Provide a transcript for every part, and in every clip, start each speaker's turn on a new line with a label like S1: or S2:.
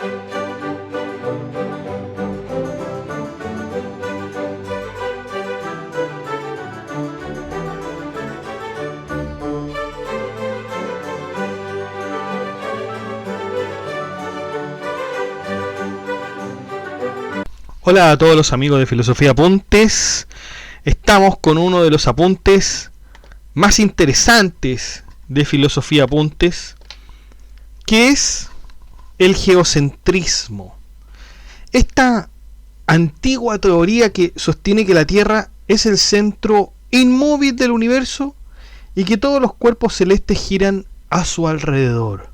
S1: Hola a todos los amigos de Filosofía Apuntes. Estamos con uno de los apuntes más interesantes de Filosofía Apuntes, que es el geocentrismo. Esta antigua teoría que sostiene que la Tierra es el centro inmóvil del universo y que todos los cuerpos celestes giran a su alrededor.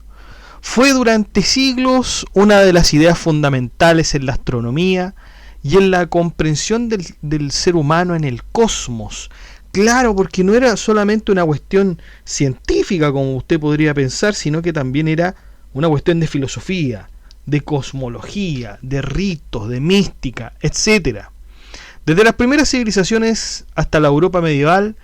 S1: Fue durante siglos una de las ideas fundamentales en la astronomía y en la comprensión del ser humano en el cosmos. Claro, porque no era solamente una cuestión científica, como usted podría pensar, sino que también era una cuestión de filosofía, de cosmología, de ritos, de mística, etc. Desde las primeras civilizaciones hasta la Europa medieval,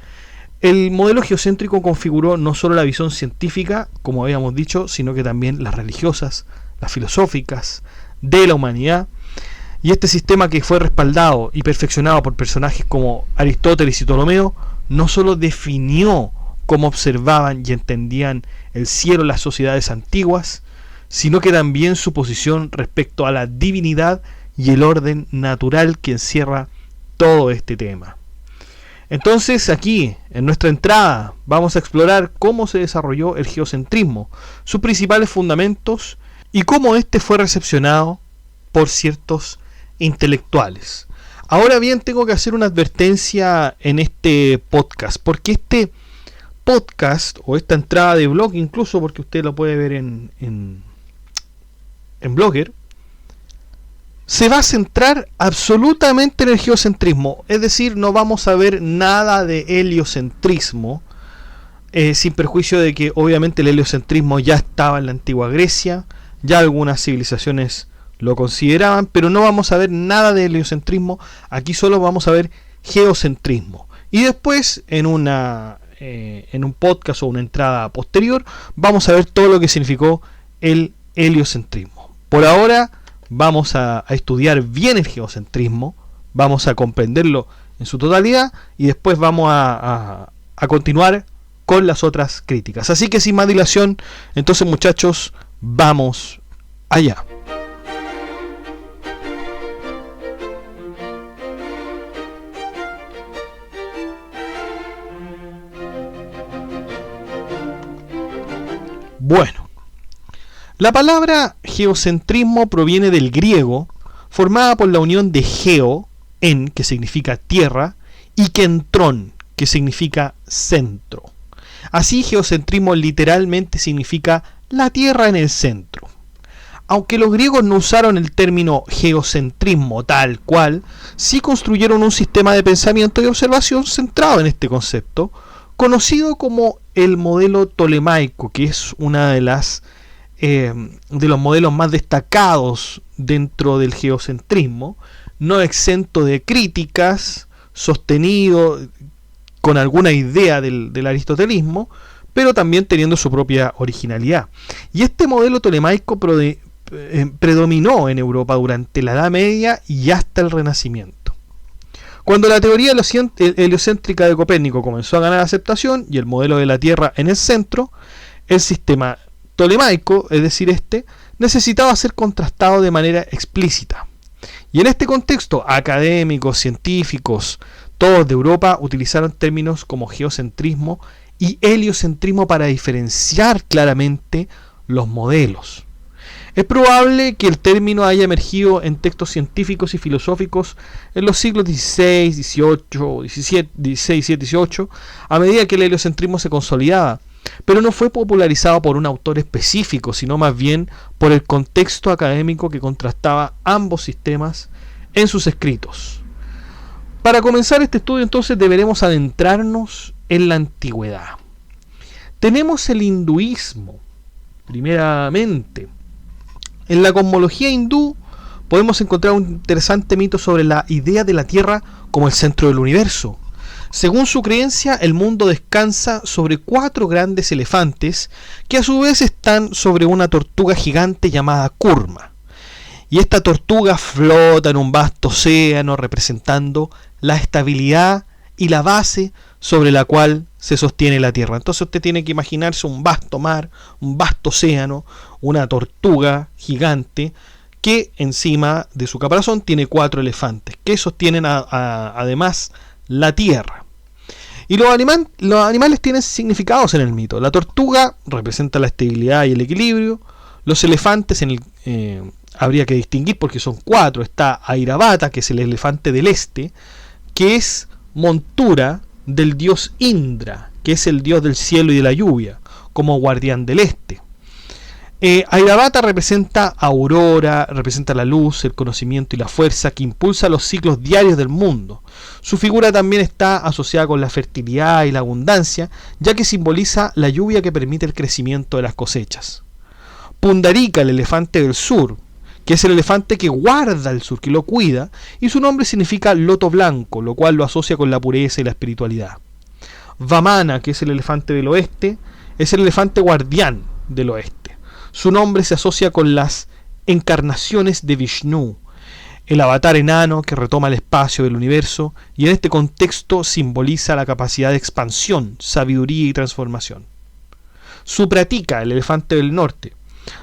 S1: el modelo geocéntrico configuró no solo la visión científica, como habíamos dicho, sino que también las religiosas, las filosóficas, de la humanidad. Y este sistema, que fue respaldado y perfeccionado por personajes como Aristóteles y Ptolomeo, no solo definió cómo observaban y entendían el cielo las sociedades antiguas, sino que también su posición respecto a la divinidad y el orden natural que encierra todo este tema. Entonces, aquí, en nuestra entrada, vamos a explorar cómo se desarrolló el geocentrismo, sus principales fundamentos y cómo este fue recepcionado por ciertos intelectuales. Ahora bien, tengo que hacer una advertencia en este podcast, porque este podcast o esta entrada de blog, incluso porque usted lo puede ver en Blogger, se va a centrar absolutamente en el geocentrismo. Es decir, no vamos a ver nada de heliocentrismo, sin perjuicio de que obviamente el heliocentrismo ya estaba en la antigua Grecia, ya algunas civilizaciones lo consideraban, pero no vamos a ver nada de heliocentrismo. Aquí solo vamos a ver geocentrismo. Y después, en un podcast o una entrada posterior, vamos a ver todo lo que significó el heliocentrismo. Por ahora vamos a estudiar bien el geocentrismo, vamos a comprenderlo en su totalidad y después vamos a continuar con las otras críticas. Así que sin más dilación, entonces, muchachos, vamos allá. Bueno, la palabra geocentrismo proviene del griego, formada por la unión de geo, en, que significa tierra, y kentron, que significa centro. Así, geocentrismo literalmente significa la tierra en el centro. Aunque los griegos no usaron el término geocentrismo tal cual, sí construyeron un sistema de pensamiento y observación centrado en este concepto, conocido como el modelo tolemaico, que es una de los modelos más destacados dentro del geocentrismo, no exento de críticas, sostenido con alguna idea del aristotelismo, pero también teniendo su propia originalidad. Y este modelo tolemaico predominó en Europa durante la Edad Media y hasta el Renacimiento. Cuando la teoría heliocéntrica de Copérnico comenzó a ganar aceptación y el modelo de la Tierra en el centro, el sistema tolemaico, es decir, necesitaba ser contrastado de manera explícita. Y en este contexto, académicos, científicos, todos de Europa utilizaron términos como geocentrismo y heliocentrismo para diferenciar claramente los modelos. Es probable que el término haya emergido en textos científicos y filosóficos en los siglos XVI, XVII, a medida que el heliocentrismo se consolidaba, pero no fue popularizado por un autor específico, sino más bien por el contexto académico que contrastaba ambos sistemas en sus escritos. Para comenzar este estudio, entonces, deberemos adentrarnos en la antigüedad. Tenemos el hinduismo, primeramente. En la cosmología hindú podemos encontrar un interesante mito sobre la idea de la Tierra como el centro del universo. Según su creencia, el mundo descansa sobre 4 grandes elefantes que a su vez están sobre una tortuga gigante llamada Kurma. y esta tortuga flota en un vasto océano representando la estabilidad y la base sobre la cual se sostiene la Tierra. Entonces usted tiene que imaginarse un vasto mar, un vasto océano, una tortuga gigante que encima de su caparazón tiene 4 elefantes que sostienen además la Tierra. Y los animales tienen significados en el mito. La tortuga representa la estabilidad y el equilibrio. Los elefantes habría que distinguir porque son 4. Está Airavata, que es el elefante del este, que es montura del dios Indra, que es el dios del cielo y de la lluvia, como guardián del este. Airavata representa aurora, representa la luz, el conocimiento y la fuerza que impulsa los ciclos diarios del mundo. Su figura también está asociada con la fertilidad y la abundancia, ya que simboliza la lluvia que permite el crecimiento de las cosechas. Pundarika, el elefante del sur, que es el elefante que guarda el sur, que lo cuida, y su nombre significa loto blanco, lo cual lo asocia con la pureza y la espiritualidad. Vamana, que es el elefante del oeste, es el elefante guardián del oeste. Su nombre se asocia con las encarnaciones de Vishnu, el avatar enano que retoma el espacio del universo, y en este contexto simboliza la capacidad de expansión, sabiduría y transformación. Supratika, el elefante del norte.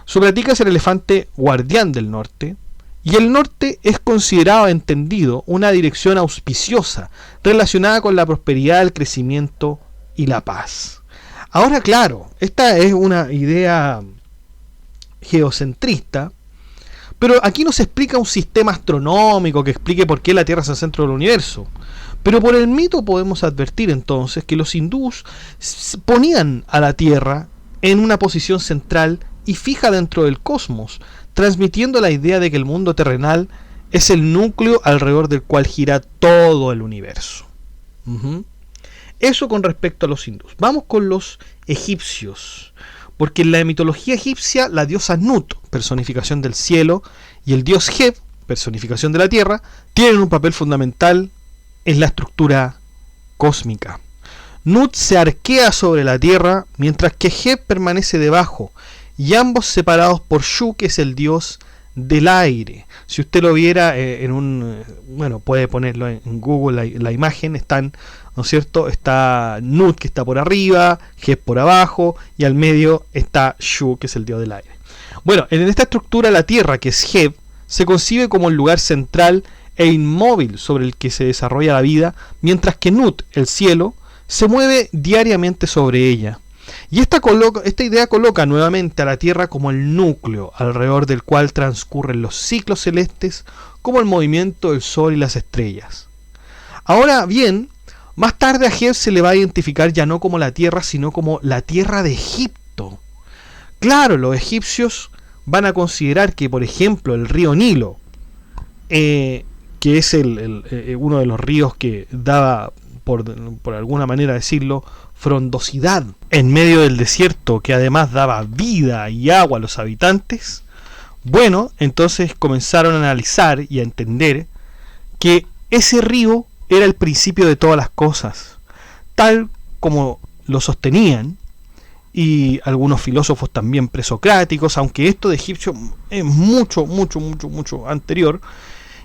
S1: Supratika es el elefante guardián del norte, y el norte es considerado, entendido, una dirección auspiciosa relacionada con la prosperidad, el crecimiento y la paz. Ahora, claro, esta es una idea geocentrista, pero aquí no se explica un sistema astronómico que explique por qué la Tierra es el centro del universo. Pero por el mito podemos advertir entonces que los hindús ponían a la Tierra en una posición central y fija dentro del cosmos, transmitiendo la idea de que el mundo terrenal es el núcleo alrededor del cual gira todo el universo. Eso con respecto a los hindús. Vamos con los egipcios. Porque en la mitología egipcia, la diosa Nut, personificación del cielo, y el dios Heb, personificación de la tierra, tienen un papel fundamental en la estructura cósmica. Nut se arquea sobre la tierra, mientras que Heb permanece debajo, y ambos separados por Shu, que es el dios del aire. Si usted lo viera puede ponerlo en Google, la imagen, están, ¿no es cierto? Está Nut, que está por arriba, Heb por abajo, y al medio está Shu, que es el dios del aire. Bueno, en esta estructura la tierra, que es Heb, se concibe como el lugar central e inmóvil sobre el que se desarrolla la vida, mientras que Nut, el cielo, se mueve diariamente sobre ella. Y esta idea coloca nuevamente a la Tierra como el núcleo alrededor del cual transcurren los ciclos celestes, como el movimiento del Sol y las estrellas. Ahora bien, más tarde a Heb se le va a identificar ya no como la Tierra, sino como la Tierra de Egipto. Claro, los egipcios van a considerar que, por ejemplo, el río Nilo, que es uno de los ríos que daba, por alguna manera decirlo, frondosidad en medio del desierto, que además daba vida y agua a los habitantes, bueno, entonces comenzaron a analizar y a entender que ese río era el principio de todas las cosas, tal como lo sostenían, y algunos filósofos también presocráticos, aunque esto de egipcio es mucho anterior,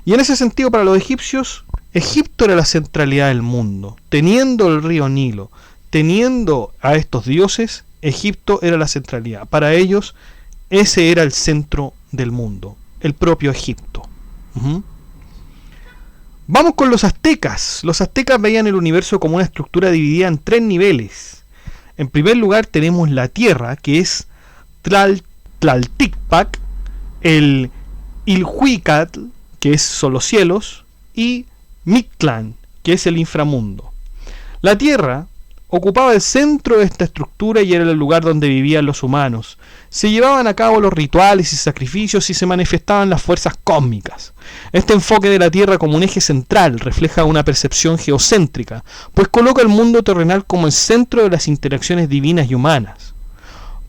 S1: y en ese sentido para los egipcios, Egipto era la centralidad del mundo, teniendo el río Nilo, teniendo a estos dioses, Egipto era la centralidad. Para ellos, ese era el centro del mundo, el propio Egipto. Vamos con los aztecas. Los aztecas veían el universo como una estructura dividida en 3 niveles. En primer lugar tenemos la tierra, que es Tlalticpac, el Ilhuicatl, que son los cielos, y Mictlán, que es el inframundo. La tierra ocupaba el centro de esta estructura y era el lugar donde vivían los humanos. Se llevaban a cabo los rituales y sacrificios y se manifestaban las fuerzas cósmicas. Este enfoque de la Tierra como un eje central refleja una percepción geocéntrica, pues coloca el mundo terrenal como el centro de las interacciones divinas y humanas.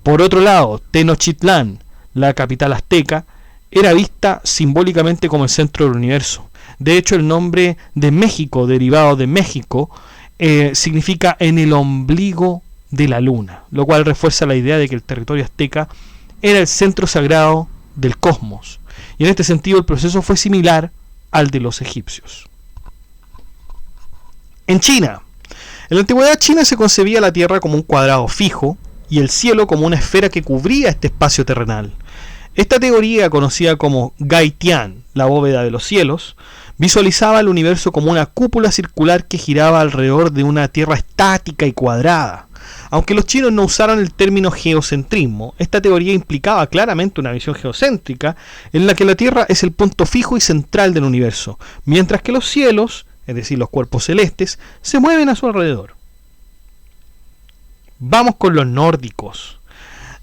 S1: Por otro lado, Tenochtitlán, la capital azteca, era vista simbólicamente como el centro del universo. De hecho, el nombre de México, derivado de México, significa en el ombligo de la luna, lo cual refuerza la idea de que el territorio azteca era el centro sagrado del cosmos, y en este sentido el proceso fue similar al de los egipcios. En China, en la antigüedad china se concebía la Tierra como un cuadrado fijo y el cielo como una esfera que cubría este espacio terrenal. Esta teoría, conocida como Gaitian, la bóveda de los cielos, visualizaba el universo como una cúpula circular que giraba alrededor de una Tierra estática y cuadrada. Aunque los chinos no usaron el término geocentrismo, esta teoría implicaba claramente una visión geocéntrica en la que la Tierra es el punto fijo y central del universo, mientras que los cielos, es decir, los cuerpos celestes, se mueven a su alrededor. Vamos con los nórdicos.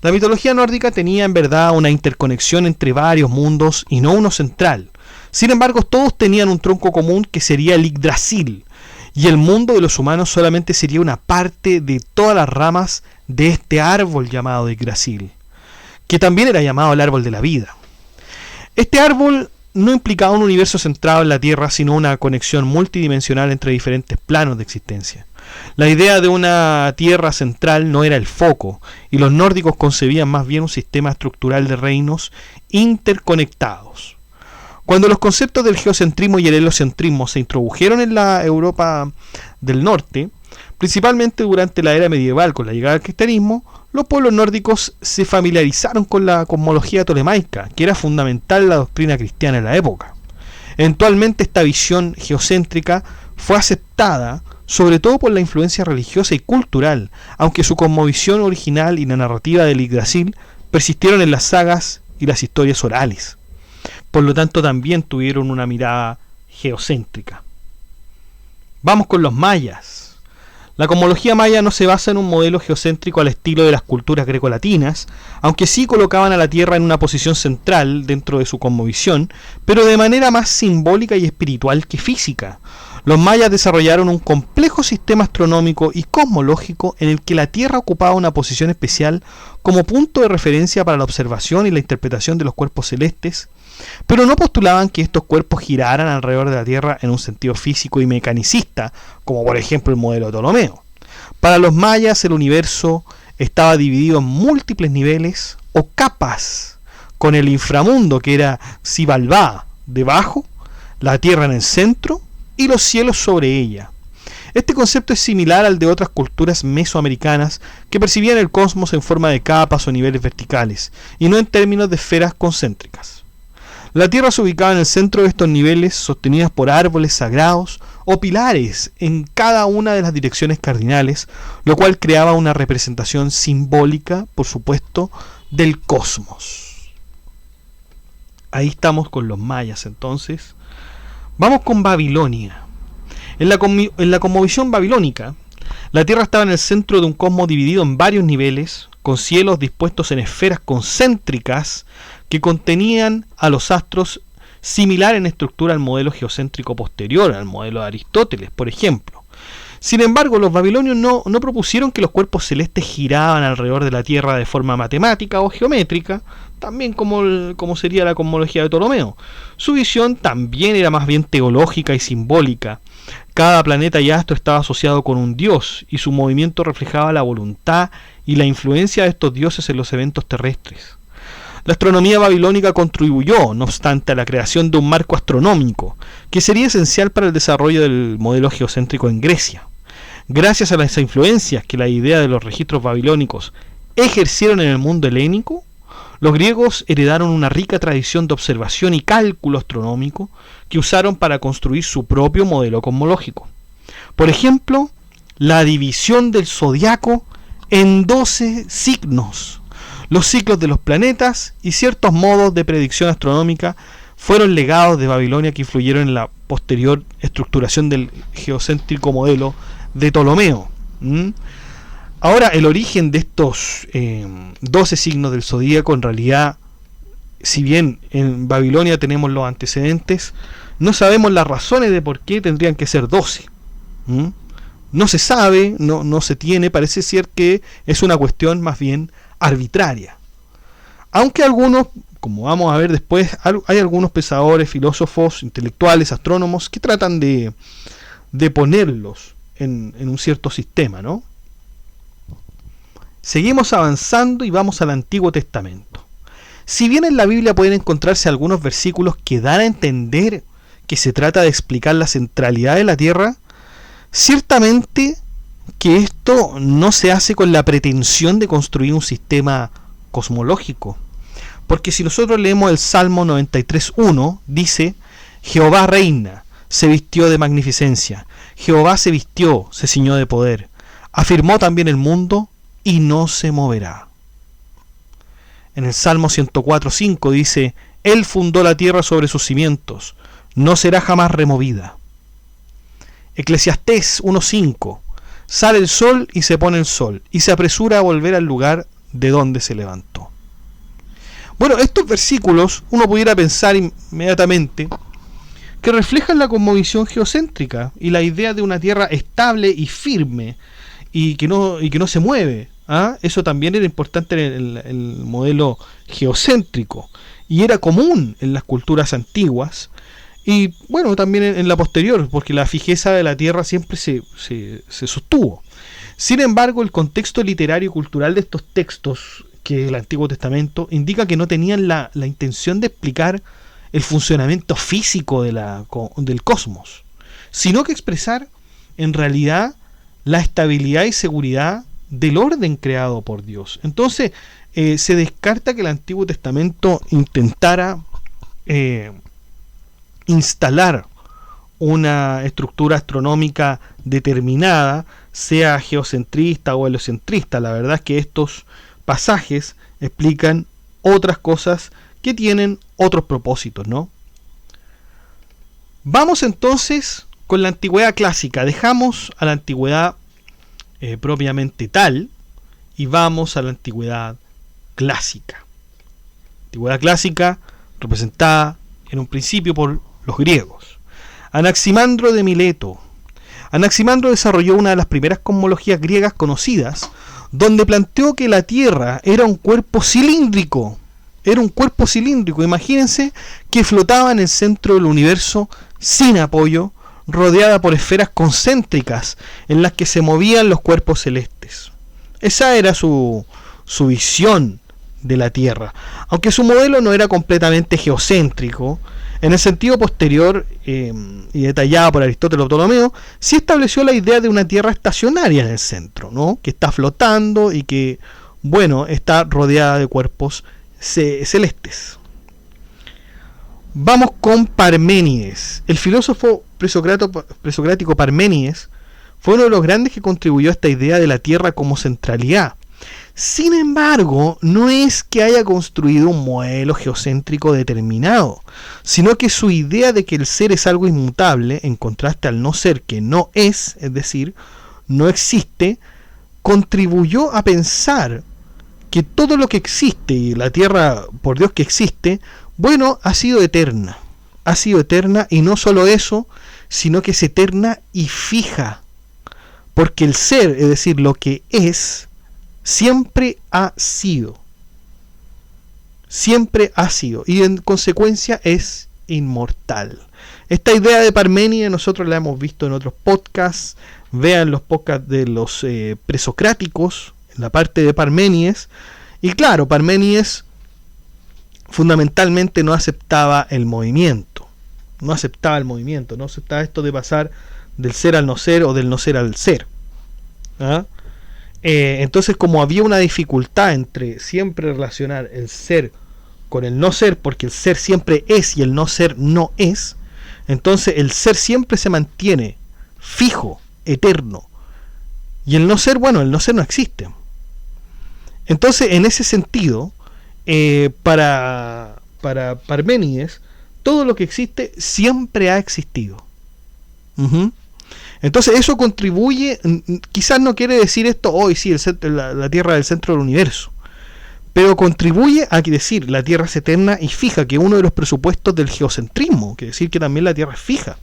S1: La mitología nórdica tenía en verdad una interconexión entre varios mundos y no uno central. Sin embargo, todos tenían un tronco común que sería el Yggdrasil, y el mundo de los humanos solamente sería una parte de todas las ramas de este árbol llamado Yggdrasil, que también era llamado el árbol de la vida. Este árbol no implicaba un universo centrado en la Tierra, sino una conexión multidimensional entre diferentes planos de existencia. La idea de una Tierra central no era el foco, y los nórdicos concebían más bien un sistema estructural de reinos interconectados. Cuando los conceptos del geocentrismo y el heliocentrismo se introdujeron en la Europa del Norte, principalmente durante la era medieval con la llegada del cristianismo, los pueblos nórdicos se familiarizaron con la cosmología tolemaica, que era fundamental en la doctrina cristiana en la época. Eventualmente esta visión geocéntrica fue aceptada sobre todo por la influencia religiosa y cultural, aunque su cosmovisión original y la narrativa del Yggdrasil persistieron en las sagas y las historias orales. Por lo tanto, también tuvieron una mirada geocéntrica. Vamos con los mayas. La cosmología maya no se basa en un modelo geocéntrico al estilo de las culturas grecolatinas, aunque sí colocaban a la Tierra en una posición central dentro de su cosmovisión, pero de manera más simbólica y espiritual que física. Los mayas desarrollaron un complejo sistema astronómico y cosmológico en el que la Tierra ocupaba una posición especial como punto de referencia para la observación y la interpretación de los cuerpos celestes, pero no postulaban que estos cuerpos giraran alrededor de la Tierra en un sentido físico y mecanicista, como por ejemplo el modelo de Ptolomeo. Para los mayas el universo estaba dividido en múltiples niveles o capas, con el inframundo, que era Xibalbá debajo, la Tierra en el centro y los cielos sobre ella. Este concepto es similar al de otras culturas mesoamericanas que percibían el cosmos en forma de capas o niveles verticales, y no en términos de esferas concéntricas. La Tierra se ubicaba en el centro de estos niveles, sostenidas por árboles sagrados o pilares en cada una de las direcciones cardinales, lo cual creaba una representación simbólica, por supuesto, del cosmos. Ahí estamos con los mayas entonces. Vamos con Babilonia. En la cosmovisión babilónica, la Tierra estaba en el centro de un cosmos dividido en varios niveles, con cielos dispuestos en esferas concéntricas que contenían a los astros, similar en estructura al modelo geocéntrico posterior, al modelo de Aristóteles, por ejemplo. Sin embargo, los babilonios no propusieron que los cuerpos celestes giraban alrededor de la Tierra de forma matemática o geométrica, también como sería la cosmología de Ptolomeo. Su visión también era más bien teológica y simbólica. Cada planeta y astro estaba asociado con un dios, y su movimiento reflejaba la voluntad y la influencia de estos dioses en los eventos terrestres. La astronomía babilónica contribuyó, no obstante, a la creación de un marco astronómico, que sería esencial para el desarrollo del modelo geocéntrico en Grecia. Gracias a las influencias que la idea de los registros babilónicos ejercieron en el mundo helénico, los griegos heredaron una rica tradición de observación y cálculo astronómico que usaron para construir su propio modelo cosmológico. Por ejemplo, la división del zodiaco en 12 signos. Los ciclos de los planetas y ciertos modos de predicción astronómica fueron legados de Babilonia que influyeron en la posterior estructuración del geocéntrico modelo de Ptolomeo. Ahora, el origen de estos 12 signos del zodíaco, en realidad, si bien en Babilonia tenemos los antecedentes, no sabemos las razones de por qué tendrían que ser 12. No se sabe, no se tiene, parece ser que es una cuestión más bien arbitraria. Aunque algunos, como vamos a ver después, hay algunos pensadores, filósofos, intelectuales, astrónomos que tratan de ponerlos en un cierto sistema, ¿no? Seguimos avanzando y vamos al Antiguo Testamento. Si bien en la Biblia pueden encontrarse algunos versículos que dan a entender que se trata de explicar la centralidad de la Tierra, ciertamente que esto no se hace con la pretensión de construir un sistema cosmológico. Porque si nosotros leemos el Salmo 93.1, dice: Jehová reina, se vistió de magnificencia, Jehová se vistió, se ciñó de poder, afirmó también el mundo y no se moverá. En el Salmo 104.5 dice: Él fundó la tierra sobre sus cimientos, no será jamás removida. Eclesiastés 1.5: Sale el sol y se pone el sol, y se apresura a volver al lugar de donde se levantó. Bueno, estos versículos uno pudiera pensar inmediatamente que reflejan la cosmovisión geocéntrica y la idea de una tierra estable y firme y que no se mueve. Eso también era importante en el modelo geocéntrico y era común en las culturas antiguas y bueno, también en la posterior, porque la fijeza de la tierra siempre se sostuvo. Sin embargo, el contexto literario y cultural de estos textos, que el Antiguo Testamento, indica que no tenían la intención de explicar el funcionamiento físico del cosmos, sino que expresar en realidad la estabilidad y seguridad del orden creado por Dios. Entonces se descarta que el Antiguo Testamento intentara instalar una estructura astronómica determinada, sea geocentrista o heliocentrista. La verdad es que estos pasajes explican otras cosas que tienen otros propósitos, ¿no? Vamos entonces con la antigüedad clásica. Dejamos a la antigüedad propiamente tal y vamos a la antigüedad clásica. Antigüedad clásica representada en un principio por los griegos. Anaximandro de Mileto. Anaximandro desarrolló una de las primeras cosmologías griegas conocidas, donde planteó que la Tierra era un cuerpo cilíndrico. Era un cuerpo cilíndrico. Imagínense que flotaba en el centro del universo sin apoyo, rodeada por esferas concéntricas en las que se movían los cuerpos celestes. Esa era su visión de la Tierra. Aunque su modelo no era completamente geocéntrico, en el sentido posterior y detallado por Aristóteles o Ptolomeo, sí estableció la idea de una Tierra estacionaria en el centro, ¿no? Que está flotando y que, bueno, está rodeada de cuerpos celestes. Vamos con Parménides. El filósofo presocrático Parménides fue uno de los grandes que contribuyó a esta idea de la Tierra como centralidad. Sin embargo, no es que haya construido un modelo geocéntrico determinado, sino que su idea de que el ser es algo inmutable, en contraste al no ser que no es decir, no existe, contribuyó a pensar que todo lo que existe, y la Tierra, por Dios que existe, bueno, ha sido eterna y no solo eso, sino que es eterna y fija, porque el ser, es decir, lo que es, siempre ha sido y en consecuencia es inmortal. Esta idea de Parménides nosotros la hemos visto en otros podcasts. Vean los podcasts de los presocráticos en la parte de Parménides. Y claro, Parménides fundamentalmente no aceptaba el movimiento, no aceptaba esto de pasar del ser al no ser o del no ser al ser. Entonces, como había una dificultad entre siempre relacionar el ser con el no ser, porque el ser siempre es y el no ser no es, entonces el ser siempre se mantiene fijo, eterno, y el no ser, bueno, el no ser no existe. Entonces, en ese sentido, para Parménides, todo lo que existe siempre ha existido. Entonces eso contribuye, quizás no quiere decir esto, hoy sí, la Tierra es el centro del universo, pero contribuye a decir la Tierra es eterna y fija, que es uno de los presupuestos del geocentrismo, que decir que también la Tierra es fija.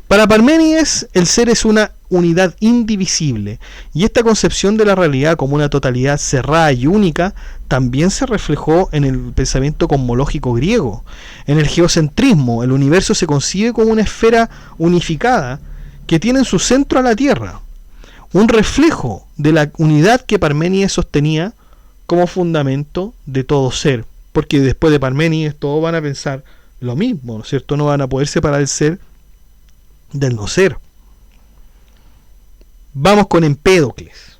S1: Para Parménides, el ser es una unidad indivisible, y esta concepción de la realidad como una totalidad cerrada y única también se reflejó en el pensamiento cosmológico griego. En el geocentrismo, el universo se concibe como una esfera unificada que tiene en su centro a la Tierra, un reflejo de la unidad que Parménides sostenía como fundamento de todo ser, porque después de Parménides todos van a pensar lo mismo, ¿no es cierto? No van a poder separar el ser del no ser. Vamos con Empédocles.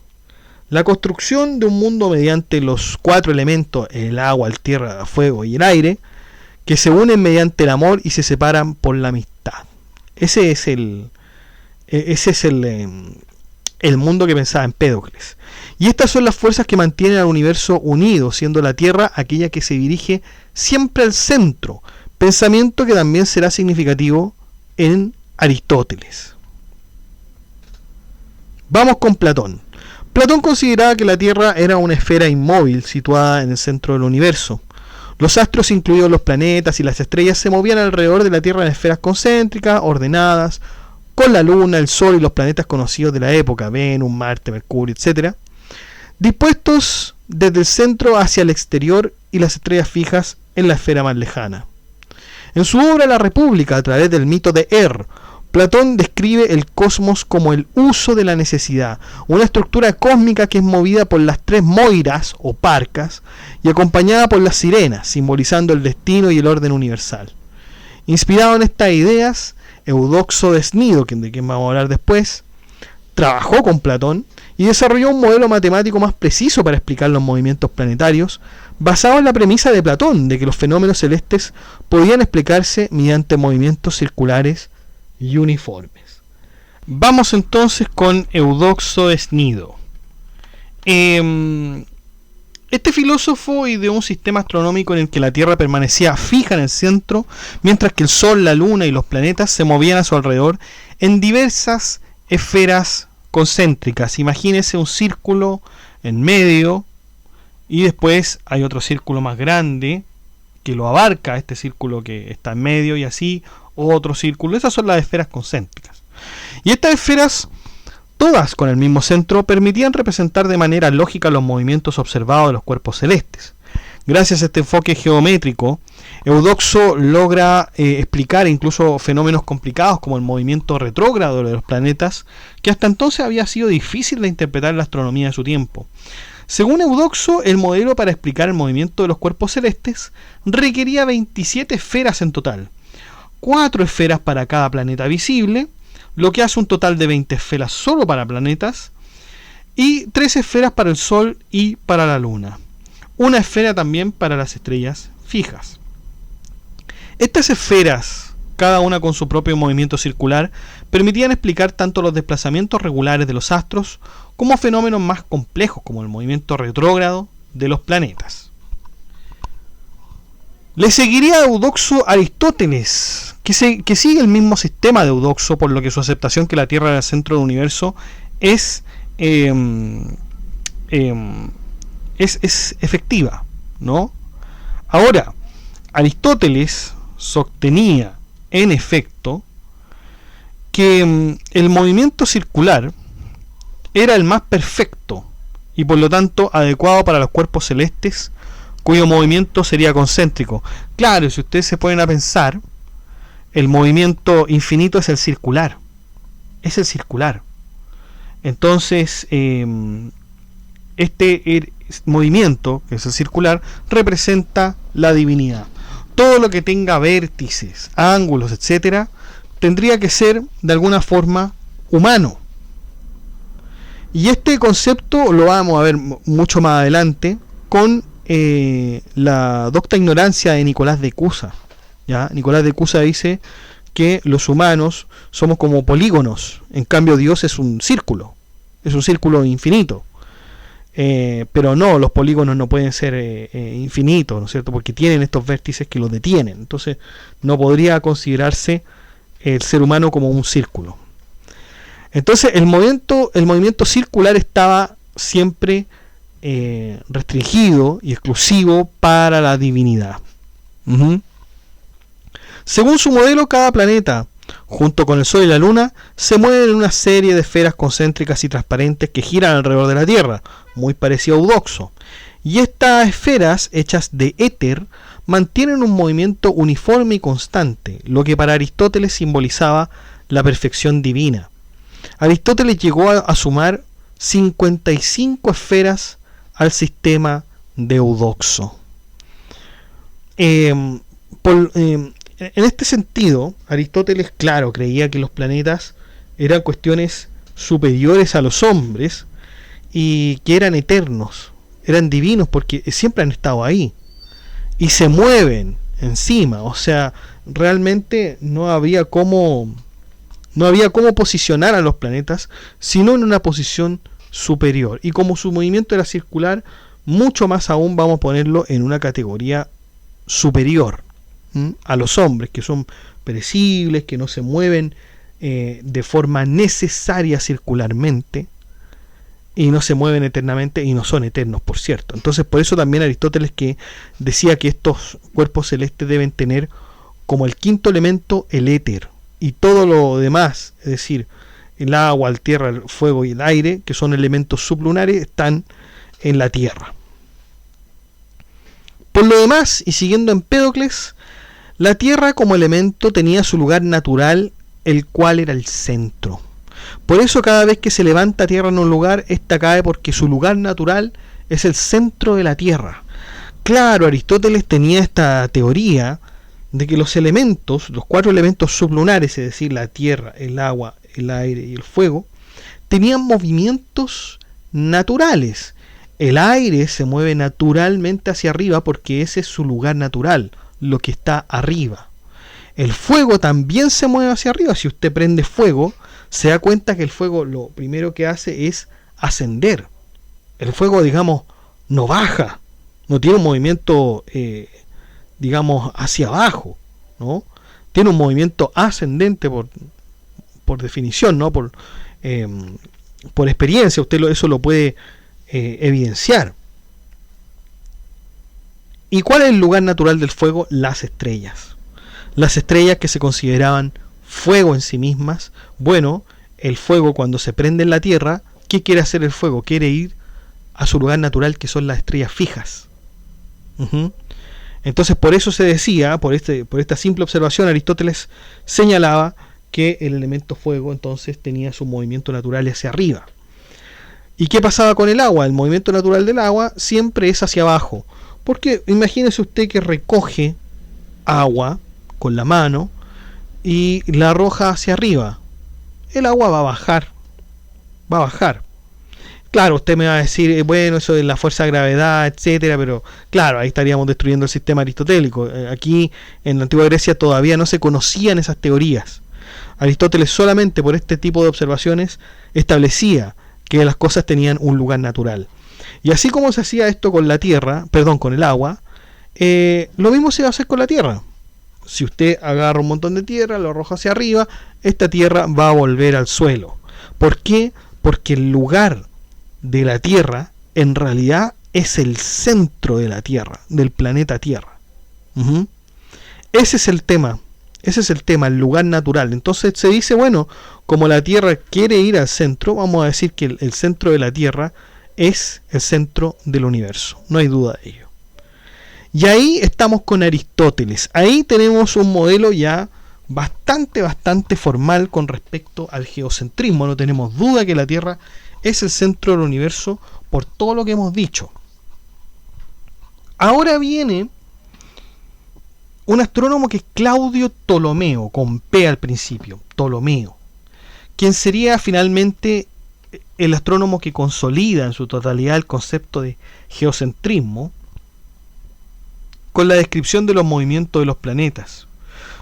S1: La construcción de un mundo mediante los 4 elementos, el agua, el tierra, el fuego y el aire, que se unen mediante el amor y se separan por la amistad. Ese es el mundo que pensaba Empédocles. Y estas son las fuerzas que mantienen al universo unido, siendo la Tierra aquella que se dirige siempre al centro, pensamiento que también será significativo en Aristóteles. Vamos con Platón. Platón consideraba que la Tierra era una esfera inmóvil situada en el centro del universo. Los astros, incluidos los planetas y las estrellas, se movían alrededor de la Tierra en esferas concéntricas, ordenadas, con la Luna, el Sol y los planetas conocidos de la época, Venus, Marte, Mercurio, etc., dispuestos desde el centro hacia el exterior y las estrellas fijas en la esfera más lejana. En su obra La República, a través del mito de Platón describe el cosmos como el uso de la necesidad, una estructura cósmica que es movida por las 3 Moiras o Parcas y acompañada por las sirenas, simbolizando el destino y el orden universal. Inspirado en estas ideas, Eudoxo de Cnido, de quien vamos a hablar después, trabajó con Platón y desarrolló un modelo matemático más preciso para explicar los movimientos planetarios, basado en la premisa de Platón de que los fenómenos celestes podían explicarse mediante movimientos circulares y uniformes. Vamos entonces con Eudoxo de Cnido. Este filósofo ideó un sistema astronómico en el que la Tierra permanecía fija en el centro, mientras que el Sol, la Luna y los planetas se movían a su alrededor en diversas esferas concéntricas. Imagínese un círculo en medio y después hay otro círculo más grande que lo abarca, este círculo que está en medio, y así otro círculo. Esas son las esferas concéntricas. Y estas esferas, todas con el mismo centro, permitían representar de manera lógica los movimientos observados de los cuerpos celestes. Gracias a este enfoque geométrico, Eudoxo logra explicar incluso fenómenos complicados como el movimiento retrógrado de los planetas, que hasta entonces había sido difícil de interpretar en la astronomía de su tiempo. Según Eudoxo, el modelo para explicar el movimiento de los cuerpos celestes requería 27 esferas en total, 4 esferas para cada planeta visible, lo que hace un total de 20 esferas solo para planetas, y 3 esferas para el Sol y para la Luna. Una esfera también para las estrellas fijas. Estas esferas, cada una con su propio movimiento circular, permitían explicar tanto los desplazamientos regulares de los astros como fenómenos más complejos como el movimiento retrógrado de los planetas. Le seguiría a Eudoxo Aristóteles, que sigue el mismo sistema de Eudoxo, por lo que su aceptación que la Tierra era el centro del universo es efectiva, ¿no? Ahora, Aristóteles sostenía, en efecto, que el movimiento circular era el más perfecto y por lo tanto adecuado para los cuerpos celestes cuyo movimiento sería concéntrico. Claro, si ustedes se ponen a pensar, el movimiento infinito es el circular. Es el circular. Entonces, este movimiento, que es el circular, representa la divinidad. Todo lo que tenga vértices, ángulos, etcétera, tendría que ser de alguna forma humano. Y este concepto lo vamos a ver mucho más adelante con la docta ignorancia de Nicolás de Cusa. ¿Ya? Nicolás de Cusa dice que los humanos somos como polígonos, en cambio Dios es un círculo infinito. Pero no, los polígonos no pueden ser infinitos, ¿no es cierto? Porque tienen estos vértices que los detienen. Entonces no podría considerarse el ser humano como un círculo. Entonces el movimiento circular estaba siempre restringido y exclusivo para la divinidad. Según su modelo, cada planeta, junto con el Sol y la Luna, se mueven en una serie de esferas concéntricas y transparentes que giran alrededor de la Tierra, muy parecido a Eudoxo. Y estas esferas, hechas de éter, mantienen un movimiento uniforme y constante, lo que para Aristóteles simbolizaba la perfección divina. Aristóteles llegó a sumar 55 esferas al sistema de Eudoxo. En este sentido, Aristóteles, claro, creía que los planetas eran cuestiones superiores a los hombres y que eran eternos, eran divinos porque siempre han estado ahí y se mueven encima, o sea, realmente no había cómo posicionar a los planetas sino en una posición superior, y como su movimiento era circular, mucho más aún vamos a ponerlo en una categoría superior a los hombres, que son perecibles, que no se mueven de forma necesaria circularmente y no se mueven eternamente y no son eternos, por cierto. Entonces, por eso también Aristóteles que decía que estos cuerpos celestes deben tener como el quinto elemento el éter, y todo lo demás, es decir, el agua, la tierra, el fuego y el aire, que son elementos sublunares, están en la tierra. Por lo demás, y siguiendo Empédocles, la tierra como elemento tenía su lugar natural, el cual era el centro. Por eso cada vez que se levanta tierra en un lugar, esta cae porque su lugar natural es el centro de la tierra. Claro, Aristóteles tenía esta teoría de que los elementos, los 4 elementos sublunares, es decir, la tierra, el agua, el aire y el fuego, tenían movimientos naturales. El aire se mueve naturalmente hacia arriba porque ese es su lugar natural, lo que está arriba. El fuego también se mueve hacia arriba. Si usted prende fuego, se da cuenta que el fuego lo primero que hace es ascender. El fuego, digamos, no baja, no tiene un movimiento, digamos, hacia abajo, ¿no? Tiene un movimiento ascendente por definición, ¿no? Por experiencia, usted eso lo puede evidenciar. ¿Y cuál es el lugar natural del fuego? Las estrellas. Las estrellas que se consideraban fuego en sí mismas. Bueno, el fuego cuando se prende en la Tierra, ¿qué quiere hacer el fuego? Quiere ir a su lugar natural, que son las estrellas fijas. Entonces, por eso se decía, por esta simple observación, Aristóteles señalaba que el elemento fuego entonces tenía su movimiento natural hacia arriba. ¿Y qué pasaba con el agua? El movimiento natural del agua siempre es hacia abajo. Porque imagínese usted que recoge agua con la mano y la arroja hacia arriba. El agua va a bajar. Va a bajar. Claro, usted me va a decir, bueno, eso de la fuerza de gravedad, etcétera, pero claro, ahí estaríamos destruyendo el sistema aristotélico. Aquí en la antigua Grecia todavía no se conocían esas teorías. Aristóteles solamente por este tipo de observaciones establecía que las cosas tenían un lugar natural. Y así como se hacía esto con la tierra, con el agua, lo mismo se va a hacer con la tierra. Si usted agarra un montón de tierra, lo arroja hacia arriba, esta tierra va a volver al suelo. ¿Por qué? Porque el lugar de la Tierra en realidad es el centro de la Tierra, del planeta Tierra. Ese es el tema, el lugar natural. Entonces se dice, bueno, como la Tierra quiere ir al centro, vamos a decir que el centro de la Tierra es el centro del universo, no hay duda de ello. Y ahí estamos con Aristóteles, ahí tenemos un modelo ya bastante formal con respecto al geocentrismo. No tenemos duda que la Tierra es el centro del universo por todo lo que hemos dicho. Ahora viene un astrónomo que es Claudio Ptolomeo, con P al principio, Ptolomeo, quien sería finalmente el astrónomo que consolida en su totalidad el concepto de geocentrismo con la descripción de los movimientos de los planetas.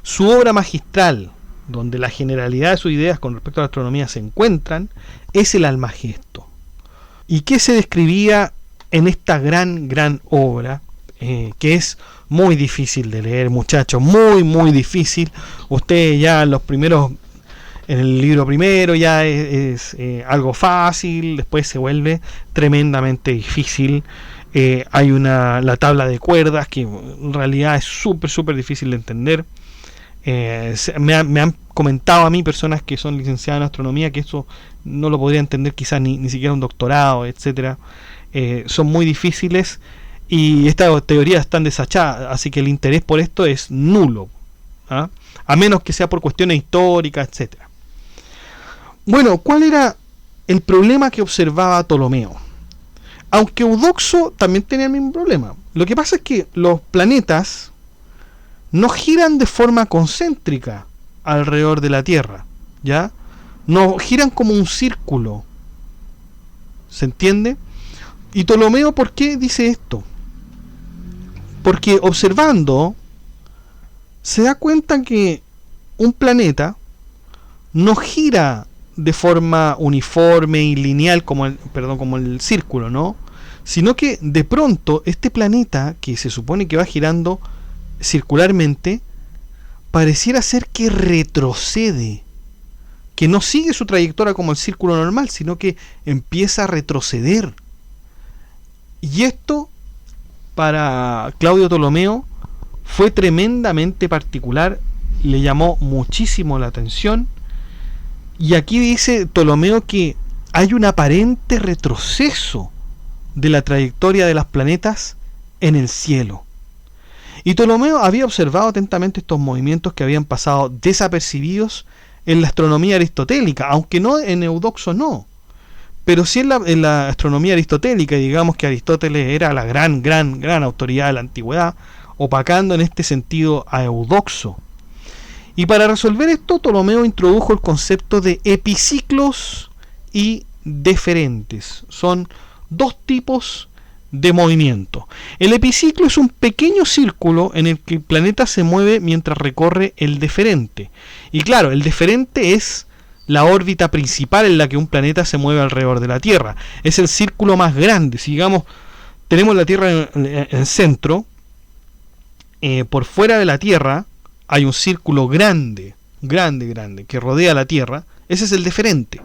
S1: Su obra magistral, donde la generalidad de sus ideas con respecto a la astronomía se encuentran, es el Almagesto. ¿Y qué se describía en esta gran obra? Que es muy difícil de leer, muchachos, muy difícil. Usted ya en el libro primero ya es algo fácil, después se vuelve tremendamente difícil. Hay la tabla de cuerdas que en realidad es súper difícil de entender. Me han comentado a mí personas que son licenciadas en astronomía que eso no lo podría entender quizás ni siquiera un doctorado, etcétera. Son muy difíciles y estas teorías están desachadas, así que el interés por esto es nulo, ¿ah? A menos que sea por cuestiones históricas, etcétera. Bueno, ¿cuál era el problema que observaba Ptolomeo? Aunque Eudoxo también tenía el mismo problema. Lo que pasa es que los planetas no giran de forma concéntrica alrededor de la Tierra, ¿ya? No giran como un círculo. ¿Se entiende? Y Ptolomeo, ¿por qué dice esto? Porque observando se da cuenta que un planeta no gira de forma uniforme y lineal como el círculo, ¿no? Sino que de pronto este planeta, que se supone que va girando circularmente, pareciera ser que retrocede, que no sigue su trayectoria como el círculo normal, sino que empieza a retroceder. Y esto, para Claudio Ptolomeo, fue tremendamente particular, le llamó muchísimo la atención. Y aquí dice Ptolomeo que hay un aparente retroceso de la trayectoria de los planetas en el cielo. Y Ptolomeo había observado atentamente estos movimientos que habían pasado desapercibidos en la astronomía aristotélica, aunque no en Eudoxo, no. Pero sí en la astronomía aristotélica, y digamos que Aristóteles era la gran autoridad de la antigüedad, opacando en este sentido a Eudoxo. Y para resolver esto, Ptolomeo introdujo el concepto de epiciclos y deferentes. Son dos tipos de movimiento. El epiciclo es un pequeño círculo en el que el planeta se mueve mientras recorre el deferente. Y claro, el deferente es la órbita principal en la que un planeta se mueve alrededor de la Tierra. Es el círculo más grande. Si digamos, tenemos la Tierra en el centro, por fuera de la Tierra hay un círculo grande, que rodea la Tierra. Ese es el deferente.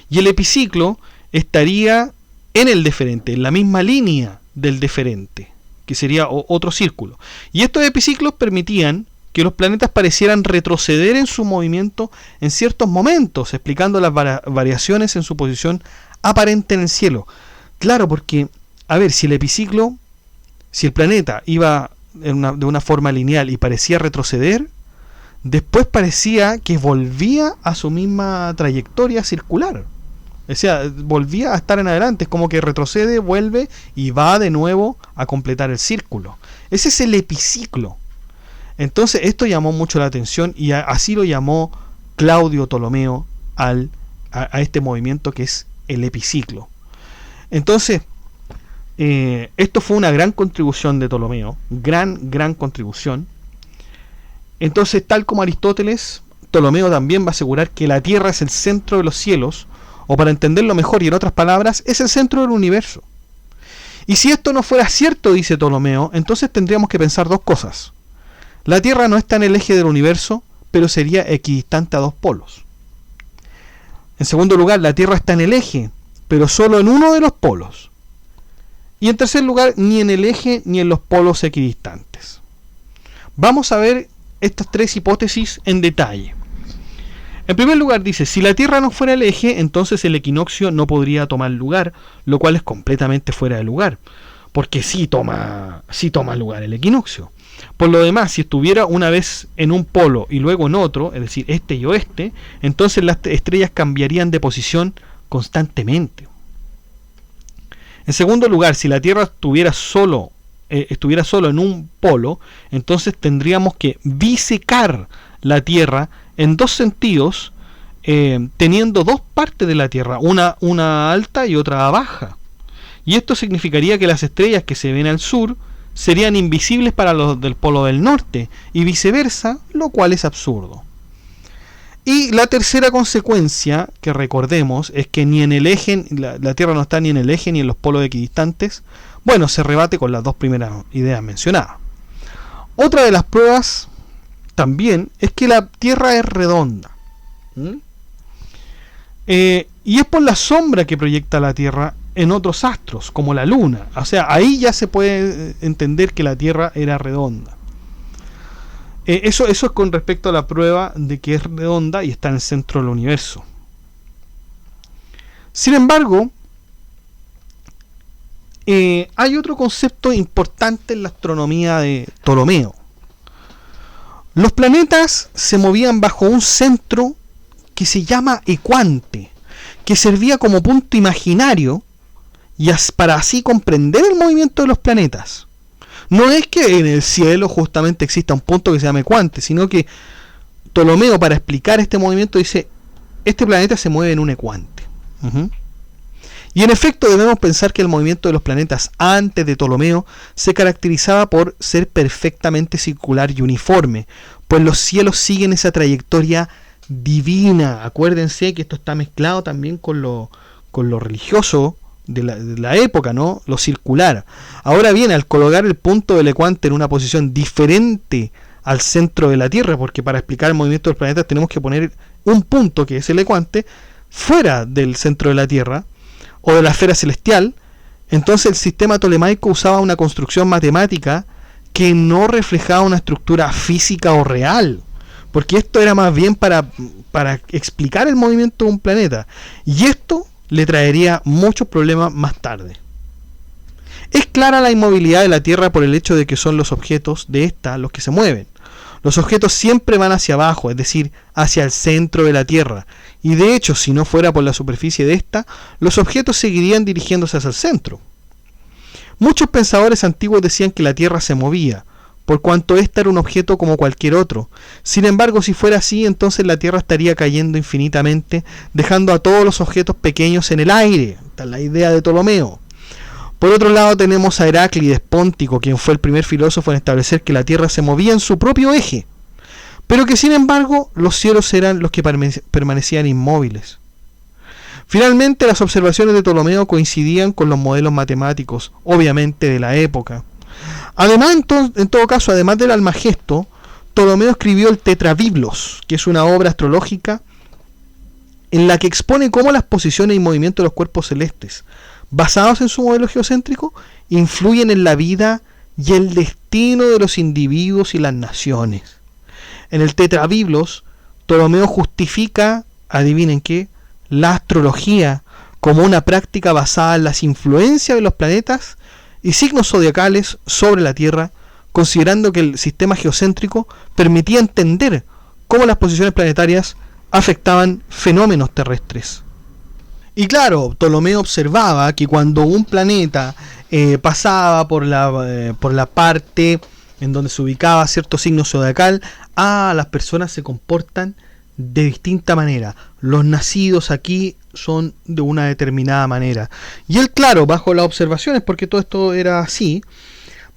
S1: Y el epiciclo estaría en el deferente, en la misma línea del deferente, que sería otro círculo. Y estos epiciclos permitían que los planetas parecieran retroceder en su movimiento en ciertos momentos, explicando las variaciones en su posición aparente en el cielo. Claro, porque, a ver, si el planeta iba de una forma lineal y parecía retroceder, después parecía que volvía a su misma trayectoria circular. O sea, volvía a estar en adelante, es como que retrocede, vuelve y va de nuevo a completar el círculo. Ese es el epiciclo. Entonces esto llamó mucho la atención y así lo llamó Claudio Ptolomeo a este movimiento que es el epiciclo. Entonces, esto fue una gran contribución de Ptolomeo, gran contribución. Entonces, tal como Aristóteles, Ptolomeo también va a asegurar que la Tierra es el centro de los cielos, o para entenderlo mejor y en otras palabras, es el centro del universo. Y si esto no fuera cierto, dice Ptolomeo, entonces tendríamos que pensar dos cosas. La Tierra no está en el eje del universo, pero sería equidistante a dos polos. En segundo lugar, la Tierra está en el eje, pero solo en uno de los polos. Y en tercer lugar, ni en el eje ni en los polos equidistantes. Vamos a ver estas tres hipótesis en detalle. En primer lugar dice, si la Tierra no fuera el eje, entonces el equinoccio no podría tomar lugar, lo cual es completamente fuera de lugar, porque sí toma lugar el equinoccio. Por lo demás, si estuviera una vez en un polo y luego en otro, es decir, este y oeste, entonces las estrellas cambiarían de posición constantemente. En segundo lugar, si la Tierra estuviera solo en un polo, entonces tendríamos que bisecar la Tierra en dos sentidos, teniendo dos partes de la Tierra, una alta y otra baja. Y esto significaría que las estrellas que se ven al sur serían invisibles para los del polo del norte, y viceversa, lo cual es absurdo. Y la tercera consecuencia, que recordemos, es que ni en el eje, la Tierra no está ni en el eje ni en los polos equidistantes. Bueno, se rebate con las dos primeras ideas mencionadas. Otra de las pruebas también es que la Tierra es redonda. Y es por la sombra que proyecta la Tierra en otros astros, como la Luna. O sea, ahí ya se puede entender que la Tierra era redonda. Eso es con respecto a la prueba de que es redonda y está en el centro del universo. Sin embargo, hay otro concepto importante en la astronomía de Ptolomeo. Los planetas se movían bajo un centro que se llama ecuante, que servía como punto imaginario y para así comprender el movimiento de los planetas. No es que en el cielo justamente exista un punto que se llame ecuante, sino que Ptolomeo, para explicar este movimiento, dice: este planeta se mueve en un ecuante. Y en efecto debemos pensar que el movimiento de los planetas antes de Ptolomeo se caracterizaba por ser perfectamente circular y uniforme, pues los cielos siguen esa trayectoria divina. Acuérdense que esto está mezclado también con lo religioso de la época, ¿no? Lo circular. Ahora bien, al colocar el punto del ecuante en una posición diferente al centro de la Tierra, porque para explicar el movimiento de los planetas tenemos que poner un punto, que es el ecuante, fuera del centro de la Tierra o de la esfera celestial, entonces el sistema tolemaico usaba una construcción matemática que no reflejaba una estructura física o real, porque esto era más bien para explicar el movimiento de un planeta, y esto le traería muchos problemas más tarde. Es clara la inmovilidad de la Tierra por el hecho de que son los objetos de esta los que se mueven. Los objetos siempre van hacia abajo, es decir, hacia el centro de la Tierra. Y de hecho, si no fuera por la superficie de esta, los objetos seguirían dirigiéndose hacia el centro. Muchos pensadores antiguos decían que la Tierra se movía, por cuanto ésta era un objeto como cualquier otro. Sin embargo, si fuera así, entonces la Tierra estaría cayendo infinitamente, dejando a todos los objetos pequeños en el aire. Esta es la idea de Ptolomeo. Por otro lado tenemos a Heráclides Póntico, quien fue el primer filósofo en establecer que la Tierra se movía en su propio eje, pero que sin embargo los cielos eran los que permanecían inmóviles. Finalmente, las observaciones de Ptolomeo coincidían con los modelos matemáticos, obviamente de la época. Además, en todo caso, además del Almagesto, Ptolomeo escribió el Tetrabiblos, que es una obra astrológica en la que expone cómo las posiciones y movimientos de los cuerpos celestes, basados en su modelo geocéntrico, influyen en la vida y el destino de los individuos y las naciones. En el Tetrabiblos, Ptolomeo justifica, adivinen qué, la astrología como una práctica basada en las influencias de los planetas y signos zodiacales sobre la Tierra, considerando que el sistema geocéntrico permitía entender cómo las posiciones planetarias afectaban fenómenos terrestres. Y claro, Ptolomeo observaba que cuando un planeta pasaba por la parte en donde se ubicaba cierto signo zodiacal, las personas se comportan de distinta manera. Los nacidos aquí son de una determinada manera. Y él, claro, bajo las observaciones, porque todo esto era así,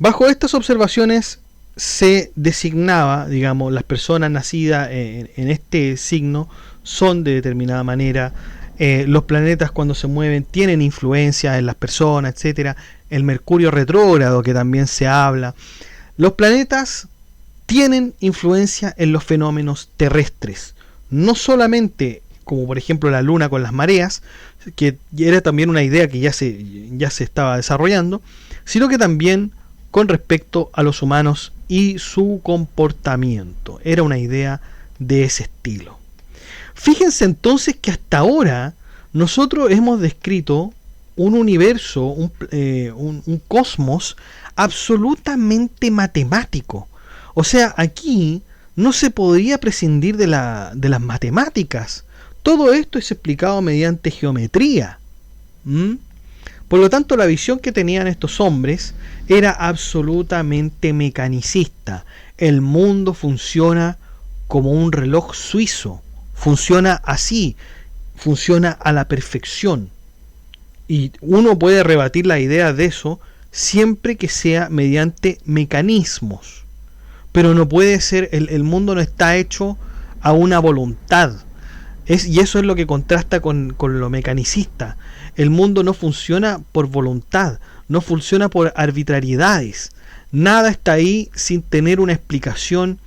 S1: bajo estas observaciones se designaba, digamos, las personas nacidas en este signo son de determinada manera. Los planetas cuando se mueven tienen influencia en las personas, etcétera. El Mercurio retrógrado, que también se habla. Los planetas tienen influencia en los fenómenos terrestres, no solamente como por ejemplo la Luna con las mareas, que era también una idea que ya se estaba desarrollando, sino que también con respecto a los humanos y su comportamiento. Era una idea de ese estilo. Fíjense entonces que hasta ahora nosotros hemos descrito un universo, un cosmos absolutamente matemático. O sea, aquí no se podría prescindir de las matemáticas. Todo esto es explicado mediante geometría. Por lo tanto, la visión que tenían estos hombres era absolutamente mecanicista. El mundo funciona como un reloj suizo. Funciona así, funciona a la perfección. Y uno puede rebatir la idea de eso siempre que sea mediante mecanismos. Pero no puede ser, el mundo no está hecho a una voluntad. Y eso es lo que contrasta con lo mecanicista. El mundo no funciona por voluntad, no funciona por arbitrariedades. Nada está ahí sin tener una explicación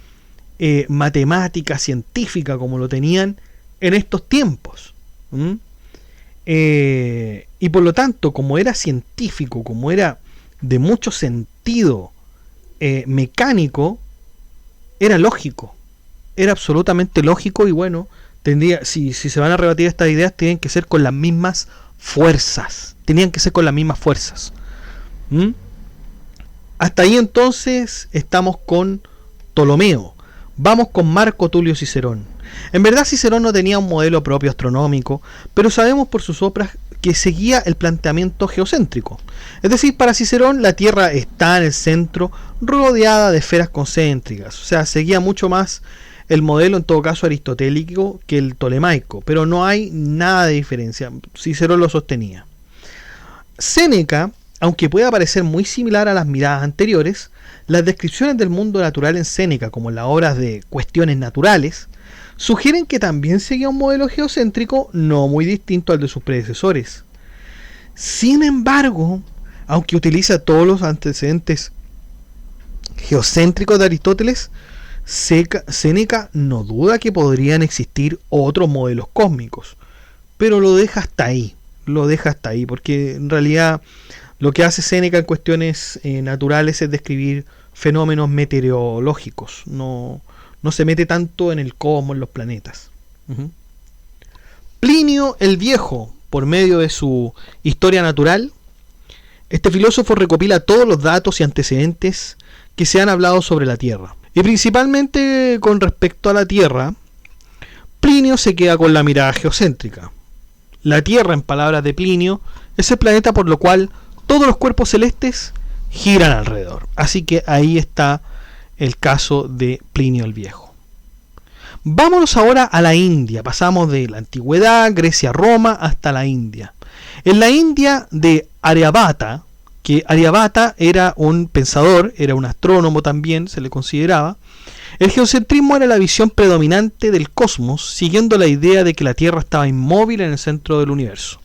S1: matemática, científica, como lo tenían en estos tiempos. Y por lo tanto, como era científico, como era de mucho sentido mecánico, era lógico, era absolutamente lógico. Y bueno, si se van a rebatir estas ideas, tienen que ser con las mismas fuerzas, Hasta ahí entonces estamos con Ptolomeo. Vamos con Marco Tulio Cicerón. En verdad Cicerón no tenía un modelo propio astronómico, pero sabemos por sus obras que seguía el planteamiento geocéntrico. Es decir, para Cicerón la Tierra está en el centro, rodeada de esferas concéntricas. O sea, seguía mucho más el modelo, en todo caso, aristotélico que el tolemaico, pero no hay nada de diferencia. Cicerón lo sostenía. Séneca, aunque pueda parecer muy similar a las miradas anteriores, las descripciones del mundo natural en Séneca, como en las obras de Cuestiones Naturales, sugieren que también seguía un modelo geocéntrico no muy distinto al de sus predecesores. Sin embargo, aunque utiliza todos los antecedentes geocéntricos de Aristóteles, Séneca no duda que podrían existir otros modelos cósmicos, pero lo deja hasta ahí, porque en realidad lo que hace Séneca en cuestiones naturales es describir fenómenos meteorológicos, no se mete tanto en el cosmos, en los planetas. Plinio el Viejo, por medio de su Historia Natural, este filósofo recopila todos los datos y antecedentes que se han hablado sobre la Tierra. Y principalmente con respecto a la Tierra, Plinio se queda con la mirada geocéntrica. La Tierra, en palabras de Plinio, es el planeta por lo cual todos los cuerpos celestes giran alrededor. Así que ahí está el caso de Plinio el Viejo. Vámonos ahora a la India. Pasamos de la antigüedad, Grecia, Roma, hasta la India. En la India de Aryabhata, que Aryabhata era un pensador, era un astrónomo también, se le consideraba, el geocentrismo era la visión predominante del cosmos, siguiendo la idea de que la Tierra estaba inmóvil en el centro del universo.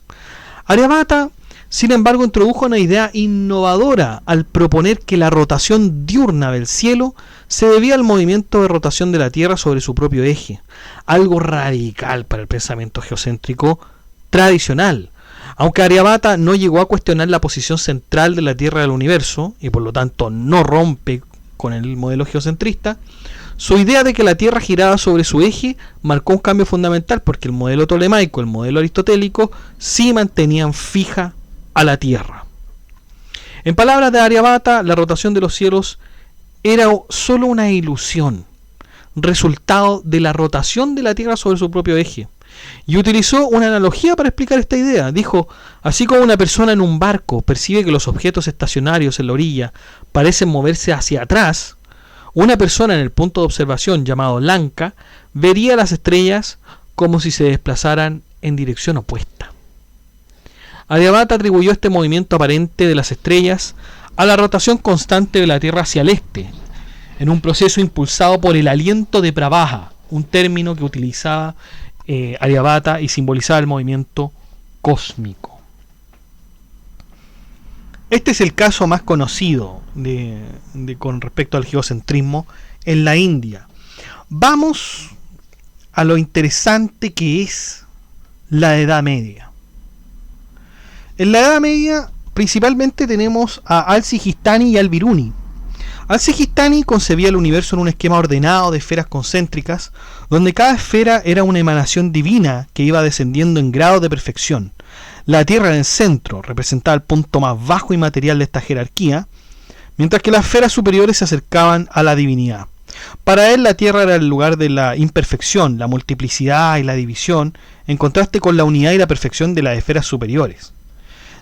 S1: Aryabhata, sin embargo, introdujo una idea innovadora al proponer que la rotación diurna del cielo se debía al movimiento de rotación de la Tierra sobre su propio eje, algo radical para el pensamiento geocéntrico tradicional. Aunque Aryabhata no llegó a cuestionar la posición central de la Tierra del universo, y por lo tanto no rompe con el modelo geocentrista, su idea de que la Tierra giraba sobre su eje marcó un cambio fundamental, porque el modelo tolemaico y el modelo aristotélico sí mantenían fija a la Tierra. En palabras de Aryabhata, la rotación de los cielos era solo una ilusión, resultado de la rotación de la Tierra sobre su propio eje. Y utilizó una analogía para explicar esta idea. Dijo, así como una persona en un barco percibe que los objetos estacionarios en la orilla parecen moverse hacia atrás, una persona en el punto de observación llamado Lanka vería las estrellas como si se desplazaran en dirección opuesta. Aryabhata atribuyó este movimiento aparente de las estrellas a la rotación constante de la Tierra hacia el este, en un proceso impulsado por el aliento de Pravaha, un término que utilizaba Aryabhata y simbolizaba el movimiento cósmico. Este es el caso más conocido con respecto al geocentrismo en la India. Vamos a lo interesante que es la Edad Media. En la Edad Media principalmente tenemos a Al-Sijistani y Al-Biruni. Al-Sijistani concebía el universo en un esquema ordenado de esferas concéntricas, donde cada esfera era una emanación divina que iba descendiendo en grado de perfección. La Tierra en el centro representaba el punto más bajo y material de esta jerarquía, mientras que las esferas superiores se acercaban a la divinidad. Para él la Tierra era el lugar de la imperfección, la multiplicidad y la división, en contraste con la unidad y la perfección de las esferas superiores.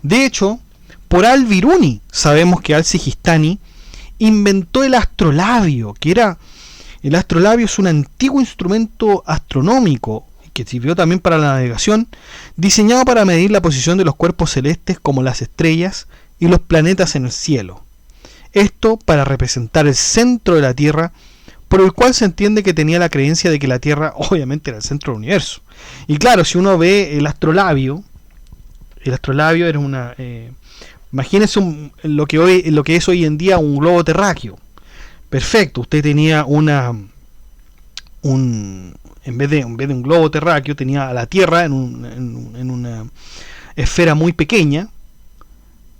S1: De hecho, por Al-Biruni sabemos que Al-Sijistani inventó el astrolabio, el astrolabio es un antiguo instrumento astronómico que sirvió también para la navegación, diseñado para medir la posición de los cuerpos celestes como las estrellas y los planetas en el cielo. Esto para representar el centro de la Tierra, por el cual se entiende que tenía la creencia de que la Tierra obviamente era el centro del universo. Y claro, si uno ve el astrolabio era una... imagínense lo que es hoy en día un globo terráqueo. Perfecto, usted tenía en vez de un globo terráqueo, tenía a la Tierra en una esfera muy pequeña,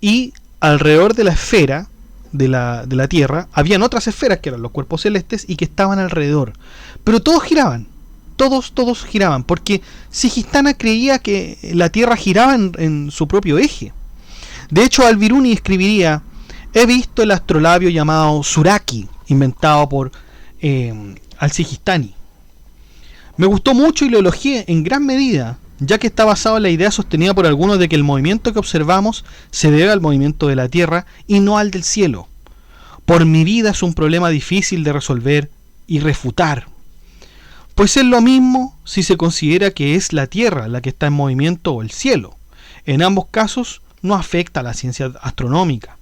S1: y alrededor de la esfera de la Tierra habían otras esferas que eran los cuerpos celestes y que estaban alrededor. Pero todos giraban, todos giraban, porque Sijistana creía que la Tierra giraba en su propio eje. De hecho, Al-Biruni escribiría: he visto el astrolabio llamado Suraki, inventado por al Sijistani. Me gustó mucho y lo elogié en gran medida, ya que está basado en la idea sostenida por algunos de que el movimiento que observamos se debe al movimiento de la Tierra y no al del cielo. Por mi vida es un problema difícil de resolver y refutar, pues es lo mismo si se considera que es la Tierra la que está en movimiento o el cielo. En ambos casos no afecta a la ciencia astronómica.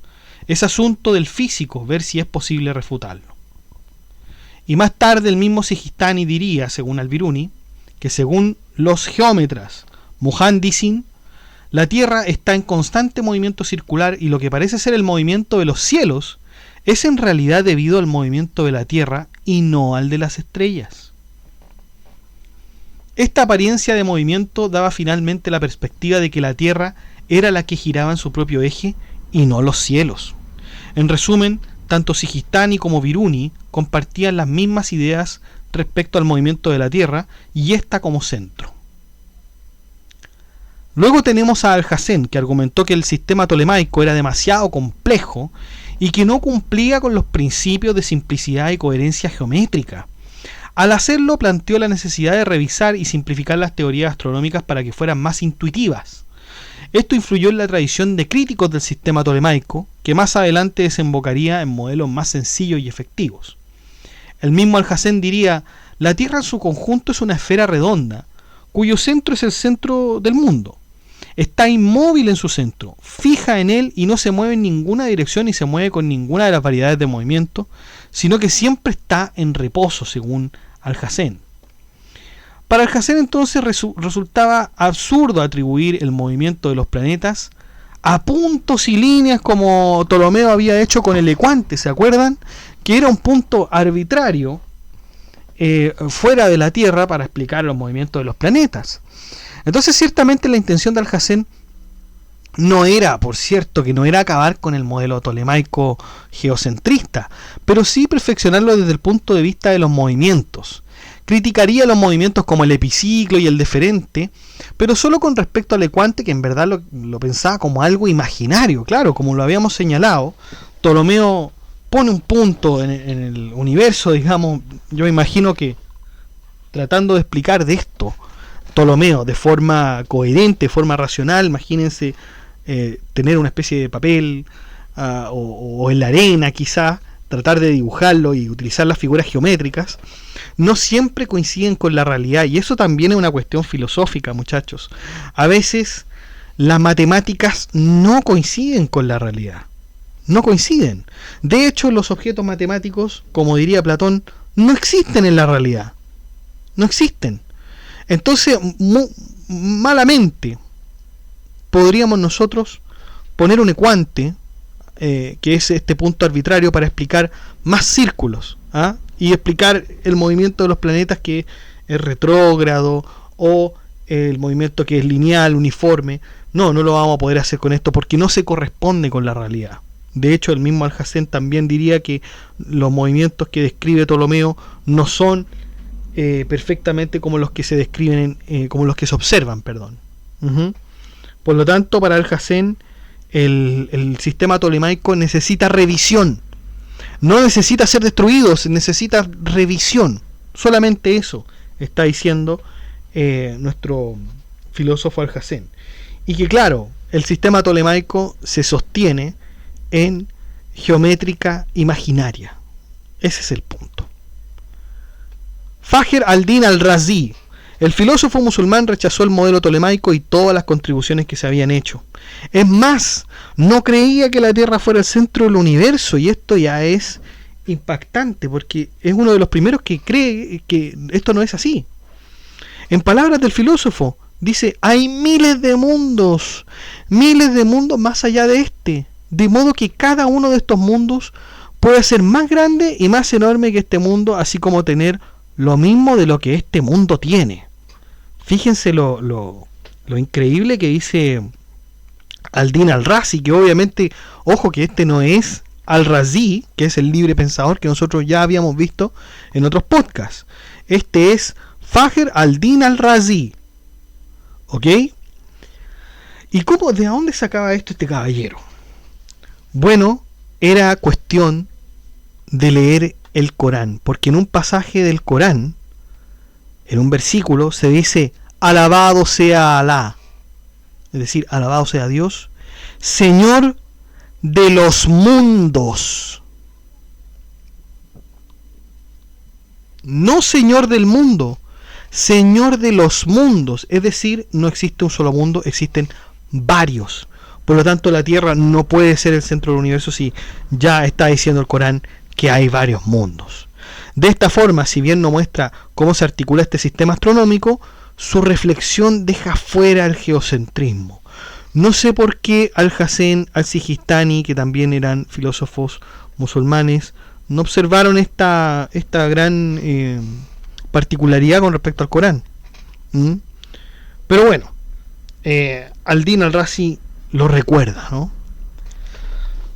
S1: Es asunto del físico ver si es posible refutarlo. Y más tarde el mismo Sijistani diría, según Al-Biruni, que según los geómetras Muhandisin, la Tierra está en constante movimiento circular y lo que parece ser el movimiento de los cielos es en realidad debido al movimiento de la Tierra y no al de las estrellas. Esta apariencia de movimiento daba finalmente la perspectiva de que la Tierra era la que giraba en su propio eje y no los cielos. En resumen, tanto Sijistani como Biruni compartían las mismas ideas respecto al movimiento de la Tierra y esta como centro. Luego tenemos a Alhazen, que argumentó que el sistema tolemaico era demasiado complejo y que no cumplía con los principios de simplicidad y coherencia geométrica. Al hacerlo, planteó la necesidad de revisar y simplificar las teorías astronómicas para que fueran más intuitivas. Esto influyó en la tradición de críticos del sistema tolemaico, que más adelante desembocaría en modelos más sencillos y efectivos. El mismo Alhazen diría: la Tierra en su conjunto es una esfera redonda, cuyo centro es el centro del mundo. Está inmóvil en su centro, fija en él y no se mueve en ninguna dirección ni se mueve con ninguna de las variedades de movimiento, sino que siempre está en reposo, según Alhazen. Para Alhazen entonces resultaba absurdo atribuir el movimiento de los planetas a puntos y líneas como Ptolomeo había hecho con el ecuante, ¿se acuerdan? Que era un punto arbitrario fuera de la Tierra para explicar los movimientos de los planetas. Entonces ciertamente la intención de Alhazen no era, por cierto, que no era acabar con el modelo tolemaico geocentrista, pero sí perfeccionarlo desde el punto de vista de los movimientos. Criticaría los movimientos como el epiciclo y el deferente, pero solo con respecto al ecuante, que en verdad lo pensaba como algo imaginario. Claro, como lo habíamos señalado, Ptolomeo pone un punto en el universo, digamos. Yo imagino que tratando de explicar de esto, Ptolomeo de forma coherente, de forma racional, imagínense tener una especie de papel o en la arena quizá, tratar de dibujarlo y utilizar las figuras geométricas, no siempre coinciden con la realidad, y eso también es una cuestión filosófica, muchachos. A veces las matemáticas no coinciden con la realidad, no coinciden. De hecho, los objetos matemáticos, como diría Platón, no existen en la realidad, no existen. Entonces, malamente podríamos nosotros poner un ecuante, que es este punto arbitrario, para explicar más círculos, y explicar el movimiento de los planetas, que es retrógrado, o el movimiento que es lineal, uniforme. No lo vamos a poder hacer con esto porque no se corresponde con la realidad. De hecho, el mismo Alhazen también diría que los movimientos que describe Ptolomeo no son perfectamente como los que se describen, como los que se observan, perdón. Por lo tanto, para Alhazen, el sistema tolemaico necesita revisión. No necesita ser destruido, necesita revisión. Solamente eso está diciendo nuestro filósofo Alhazen. Y que claro, el sistema tolemaico se sostiene en geométrica imaginaria. Ese es el punto. Fakhr al-Din al-Razi, el filósofo musulmán, rechazó el modelo tolemaico y todas las contribuciones que se habían hecho. Es más, no creía que la Tierra fuera el centro del universo, y esto ya es impactante porque es uno de los primeros que cree que esto no es así. En palabras del filósofo, dice: hay miles de mundos más allá de este, de modo que cada uno de estos mundos puede ser más grande y más enorme que este mundo, así como tener lo mismo de lo que este mundo tiene. Fíjense lo increíble que dice al-Din al-Razi, que obviamente, ojo, que este no es al-Razi, que es el libre pensador que nosotros ya habíamos visto en otros podcasts. Este es Fakhr al-Din al-Razi. ¿Ok? ¿Y cómo, de dónde sacaba esto este caballero? Bueno, era cuestión de leer el Corán, porque en un pasaje del Corán, en un versículo, se dice: alabado sea Alá, es decir, alabado sea Dios, Señor de los mundos. No Señor del mundo, Señor de los mundos. Es decir, no existe un solo mundo, existen varios. Por lo tanto, la Tierra no puede ser el centro del universo si ya está diciendo el Corán que hay varios mundos. De esta forma, si bien no muestra cómo se articula este sistema astronómico, su reflexión deja fuera el geocentrismo. No sé por qué Al-Hassen, Al-Sijistani, que también eran filósofos musulmanes, no observaron esta gran particularidad con respecto al Corán. Pero bueno, Al-Din al-Razi lo recuerda, ¿no?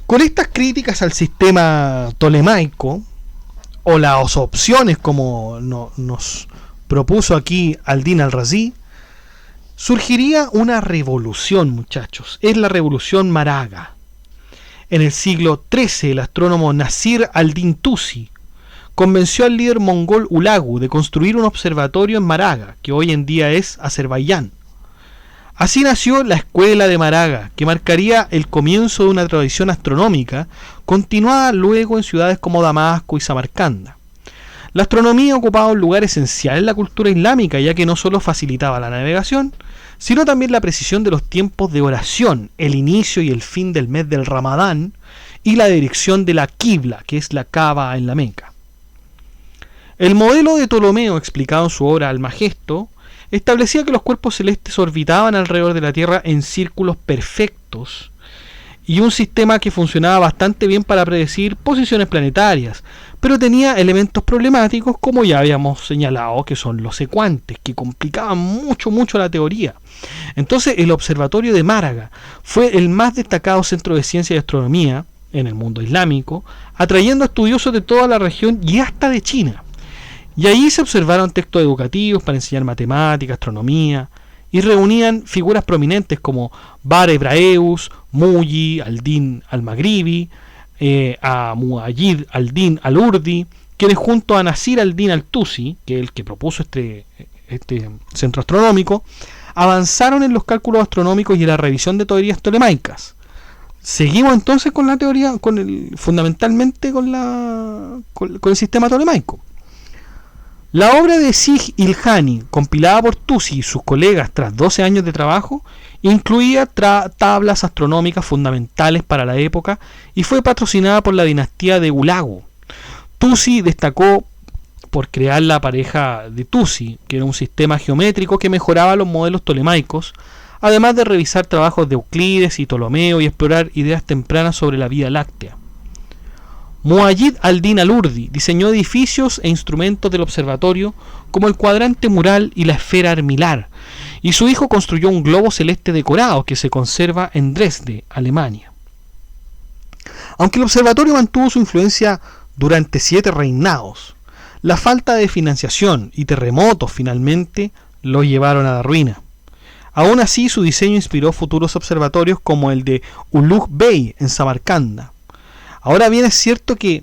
S1: Con estas críticas al sistema tolemaico, o las opciones como nos propuso aquí Al-Din al-Razi, surgiría una revolución, muchachos. Es la revolución Maraga. En el siglo XIII, el astrónomo Nasir al-Din Tusi convenció al líder mongol Hulagu de construir un observatorio en Maraga, que hoy en día es Azerbaiyán. Así nació la Escuela de Maraga, que marcaría el comienzo de una tradición astronómica, continuada luego en ciudades como Damasco y Samarcanda. La astronomía ocupaba un lugar esencial en la cultura islámica, ya que no solo facilitaba la navegación, sino también la precisión de los tiempos de oración, el inicio y el fin del mes del Ramadán, y la dirección de la Qibla, que es la Kaaba en la Meca. El modelo de Ptolomeo, explicado en su obra Almagesto, establecía que los cuerpos celestes orbitaban alrededor de la Tierra en círculos perfectos, y un sistema que funcionaba bastante bien para predecir posiciones planetarias, pero tenía elementos problemáticos, como ya habíamos señalado, que son los secuantes, que complicaban mucho la teoría. Entonces, el observatorio de Málaga fue el más destacado centro de ciencia y astronomía en el mundo islámico, atrayendo a estudiosos de toda la región y hasta de China. Y allí se observaron textos educativos para enseñar matemática, astronomía, y reunían figuras prominentes como Bar Ebraeus, Muyi, Al-Din al-Maghribi, a Muayyid al-Din al-Urdi, quienes junto a Nasir al-Din al-Tusi, que es el que propuso este centro astronómico, avanzaron en los cálculos astronómicos y en la revisión de teorías tolemaicas. Seguimos entonces con la teoría, fundamentalmente con el sistema tolemaico. La obra de Sig Ilhani, compilada por Tusi y sus colegas tras 12 años de trabajo, incluía tablas astronómicas fundamentales para la época y fue patrocinada por la dinastía de Hulagu. Tusi destacó por crear la pareja de Tusi, que era un sistema geométrico que mejoraba los modelos tolemaicos, además de revisar trabajos de Euclides y Ptolomeo y explorar ideas tempranas sobre la Vía Láctea. Muayyid al-Din al-Urdi diseñó edificios e instrumentos del observatorio como el cuadrante mural y la esfera armilar, y su hijo construyó un globo celeste decorado que se conserva en Dresde, Alemania. Aunque el observatorio mantuvo su influencia durante 7 reinados, la falta de financiación y terremotos finalmente lo llevaron a la ruina. Aún así, su diseño inspiró futuros observatorios como el de Ulugh Bey en Samarcanda. Ahora bien, es cierto que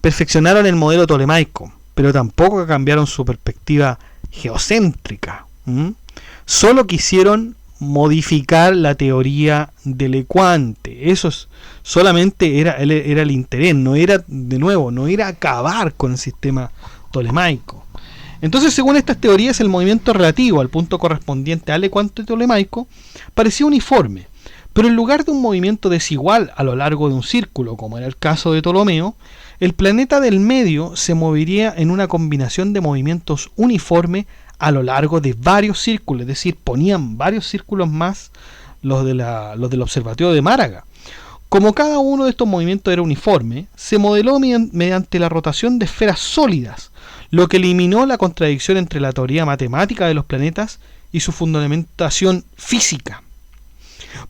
S1: perfeccionaron el modelo tolemaico, pero tampoco cambiaron su perspectiva geocéntrica. Solo quisieron modificar la teoría de Lequante. Eso solamente era el interés, no era acabar con el sistema tolemaico. Entonces, según estas teorías, el movimiento relativo al punto correspondiente al Lequante tolemaico parecía uniforme, pero en lugar de un movimiento desigual a lo largo de un círculo, como era el caso de Ptolomeo, el planeta del medio se movería en una combinación de movimientos uniforme a lo largo de varios círculos, es decir, ponían varios círculos más los del observatorio de Málaga. Como cada uno de estos movimientos era uniforme, se modeló mediante la rotación de esferas sólidas, lo que eliminó la contradicción entre la teoría matemática de los planetas y su fundamentación física.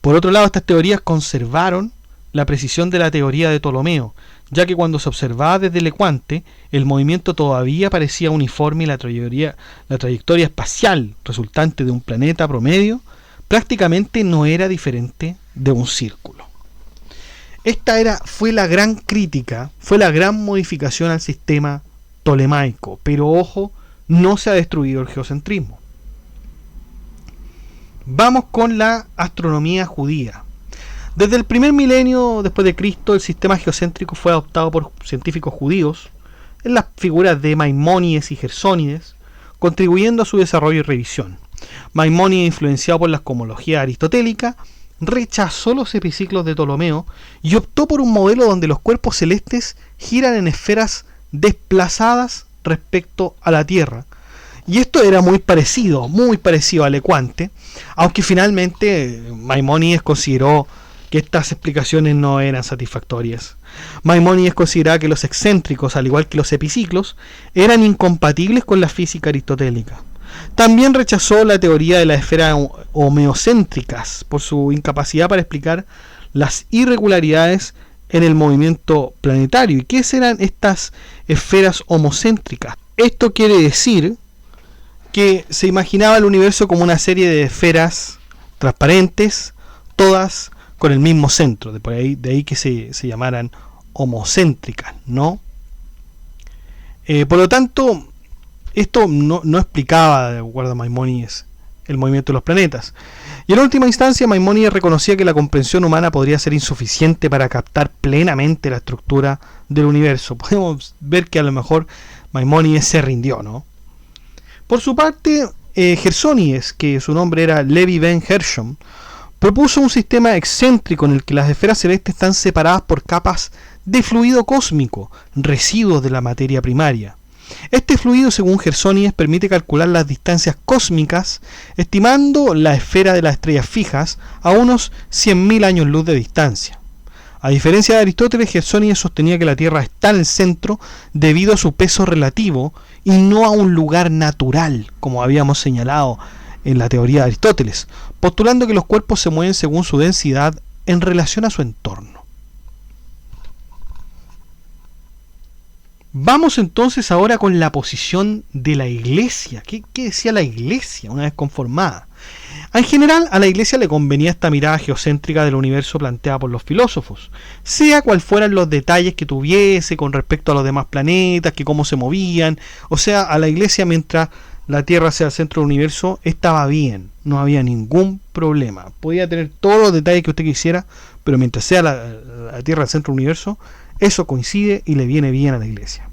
S1: Por otro lado, estas teorías conservaron la precisión de la teoría de Ptolomeo, ya que cuando se observaba desde Lequante, el movimiento todavía parecía uniforme y la trayectoria espacial resultante de un planeta promedio prácticamente no era diferente de un círculo. Fue la gran crítica, fue la gran modificación al sistema tolemaico, pero ojo, no se ha destruido el geocentrismo. Vamos con la astronomía judía. Desde el primer milenio después de Cristo, el sistema geocéntrico fue adoptado por científicos judíos en las figuras de Maimónides y Gersónides, contribuyendo a su desarrollo y revisión. Maimónides, influenciado por la cosmología aristotélica, rechazó los epiciclos de Ptolomeo y optó por un modelo donde los cuerpos celestes giran en esferas desplazadas respecto a la Tierra. Y esto era muy parecido al Equante, aunque finalmente Maimónides consideró que estas explicaciones no eran satisfactorias. Maimónides consideraba que los excéntricos, al igual que los epiciclos, eran incompatibles con la física aristotélica. También rechazó la teoría de las esferas homeocéntricas por su incapacidad para explicar las irregularidades en el movimiento planetario. ¿Y qué serán estas esferas homocéntricas? Esto quiere decir que se imaginaba el universo como una serie de esferas transparentes, todas con el mismo centro, de ahí que se llamaran homocéntricas, ¿no? Por lo tanto, esto no explicaba, de acuerdo a Maimónides, el movimiento de los planetas. Y en última instancia, Maimónides reconocía que la comprensión humana podría ser insuficiente para captar plenamente la estructura del universo. Podemos ver que a lo mejor Maimónides se rindió, ¿no? Por su parte, Gersónides, que su nombre era Levi ben Gershom, propuso un sistema excéntrico en el que las esferas celestes están separadas por capas de fluido cósmico, residuos de la materia primaria. Este fluido, según Gersónides, permite calcular las distancias cósmicas, estimando la esfera de las estrellas fijas a unos 100.000 años luz de distancia. A diferencia de Aristóteles, Gersónides sostenía que la Tierra está en el centro debido a su peso relativo y no a un lugar natural, como habíamos señalado en la teoría de Aristóteles, postulando que los cuerpos se mueven según su densidad en relación a su entorno. Vamos entonces ahora con la posición de la Iglesia. ¿Qué decía la Iglesia una vez conformada? En general, a la Iglesia le convenía esta mirada geocéntrica del universo planteada por los filósofos, sea cual fueran los detalles que tuviese con respecto a los demás planetas, que cómo se movían. O sea, a la Iglesia, mientras la Tierra sea el centro del universo, estaba bien, no había ningún problema. Podía tener todos los detalles que usted quisiera, pero mientras sea la Tierra el centro del universo, eso coincide y le viene bien a la Iglesia.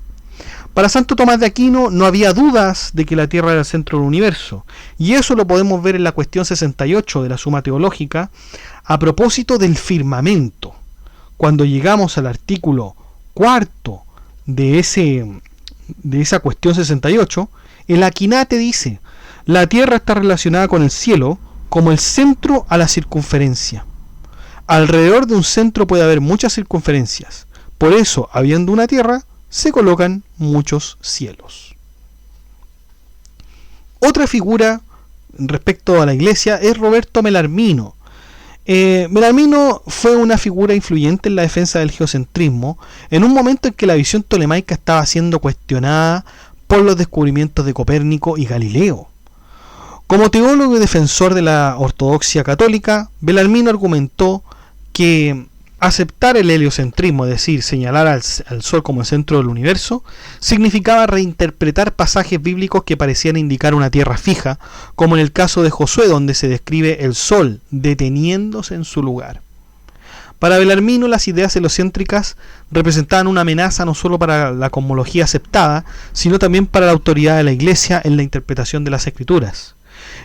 S1: Para Santo Tomás de Aquino no había dudas de que la Tierra era el centro del universo, y eso lo podemos ver en la cuestión 68 de la Suma Teológica, a propósito del firmamento. Cuando llegamos al artículo 4 de esa cuestión 68, el Aquinate dice: la Tierra está relacionada con el cielo como el centro a la circunferencia. Alrededor de un centro puede haber muchas circunferencias. Por eso, habiendo una Tierra, se colocan muchos cielos. Otra figura respecto a la Iglesia es Roberto Melarmino. Melarmino fue una figura influyente en la defensa del geocentrismo en un momento en que la visión tolemaica estaba siendo cuestionada por los descubrimientos de Copérnico y Galileo. Como teólogo y defensor de la ortodoxia católica, Melarmino argumentó que aceptar el heliocentrismo, es decir, señalar al Sol como el centro del universo, significaba reinterpretar pasajes bíblicos que parecían indicar una tierra fija, como en el caso de Josué, donde se describe el Sol deteniéndose en su lugar. Para Belarmino, las ideas heliocéntricas representaban una amenaza no solo para la cosmología aceptada, sino también para la autoridad de la Iglesia en la interpretación de las Escrituras.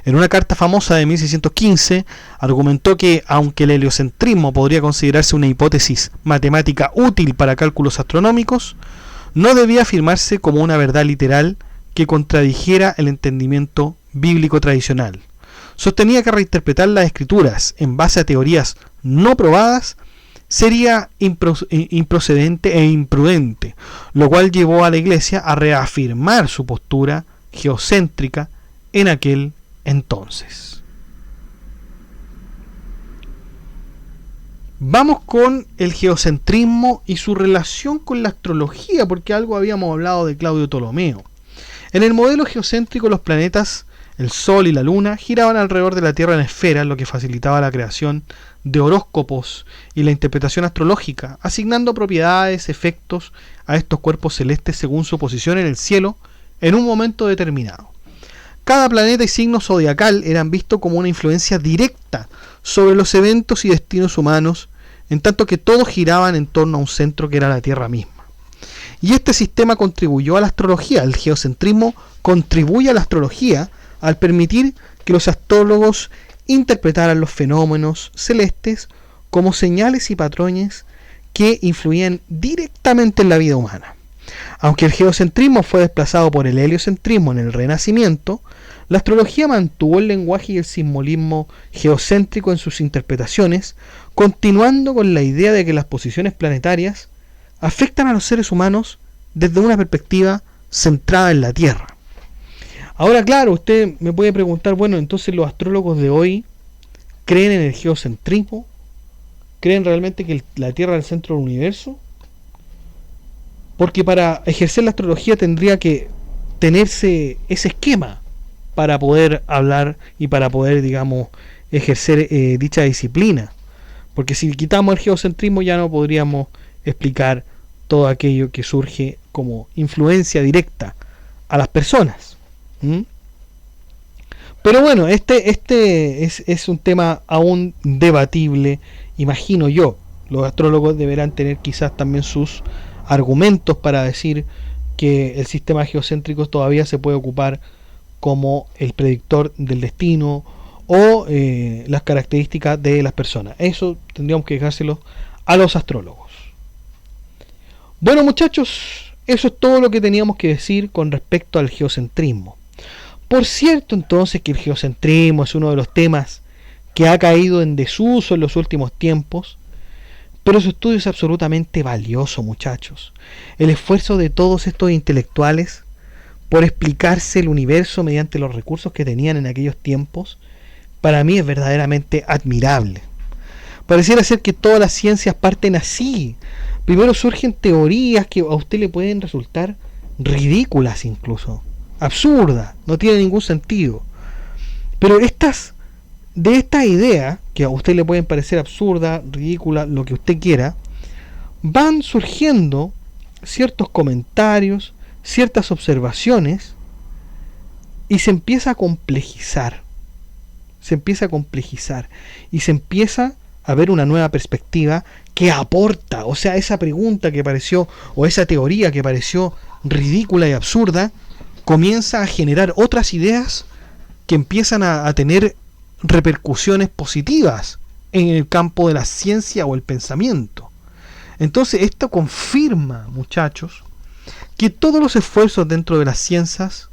S1: En una carta famosa de 1615, argumentó que, aunque el heliocentrismo podría considerarse una hipótesis matemática útil para cálculos astronómicos, no debía afirmarse como una verdad literal que contradijera el entendimiento bíblico tradicional. Sostenía que reinterpretar las Escrituras en base a teorías no probadas sería improcedente e imprudente, lo cual llevó a la Iglesia a reafirmar su postura geocéntrica en aquel entonces. Vamos con el geocentrismo y su relación con la astrología, porque algo habíamos hablado de Claudio Ptolomeo. En el modelo geocéntrico, los planetas, el Sol y la Luna, giraban alrededor de la Tierra en esferas, lo que facilitaba la creación de horóscopos y la interpretación astrológica, asignando propiedades, efectos a estos cuerpos celestes según su posición en el cielo en un momento determinado. Cada planeta y signo zodiacal eran vistos como una influencia directa sobre los eventos y destinos humanos, en tanto que todos giraban en torno a un centro que era la Tierra misma. Y este sistema contribuyó a la astrología. El geocentrismo contribuye a la astrología al permitir que los astrólogos interpretaran los fenómenos celestes como señales y patrones que influían directamente en la vida humana. Aunque el geocentrismo fue desplazado por el heliocentrismo en el Renacimiento, la astrología mantuvo el lenguaje y el simbolismo geocéntrico en sus interpretaciones, continuando con la idea de que las posiciones planetarias afectan a los seres humanos desde una perspectiva centrada en la Tierra. Ahora, claro, usted me puede preguntar, bueno, entonces los astrólogos de hoy creen en el geocentrismo, creen realmente que la Tierra es el centro del universo, porque para ejercer la astrología tendría que tenerse ese esquema para poder hablar y para poder, digamos, ejercer dicha disciplina, porque si quitamos el geocentrismo ya no podríamos explicar todo aquello que surge como influencia directa a las personas. Pero bueno, este es un tema aún debatible, imagino yo. Los astrólogos deberán tener quizás también sus argumentos para decir que el sistema geocéntrico todavía se puede ocupar como el predictor del destino o las características de las personas. Eso tendríamos que dejárselo a los astrólogos. Bueno, muchachos, eso es todo lo que teníamos que decir con respecto al geocentrismo. Por cierto, entonces, que el geocentrismo es uno de los temas que ha caído en desuso en los últimos tiempos, pero su estudio es absolutamente valioso, muchachos. El esfuerzo de todos estos intelectuales por explicarse el universo mediante los recursos que tenían en aquellos tiempos, para mí es verdaderamente admirable. Pareciera ser que todas las ciencias parten así. Primero surgen teorías que a usted le pueden resultar ridículas incluso, absurdas, no tienen ningún sentido. Pero de esta idea, que a usted le pueden parecer absurda, ridícula, lo que usted quiera, van surgiendo ciertos comentarios, ciertas observaciones, y se empieza a complejizar. Y se empieza a ver una nueva perspectiva que aporta, o sea, esa pregunta que pareció, o esa teoría que pareció ridícula y absurda, comienza a generar otras ideas que empiezan a tener repercusiones positivas en el campo de la ciencia o el pensamiento. Entonces esto confirma, muchachos, que todos los esfuerzos dentro de las ciencias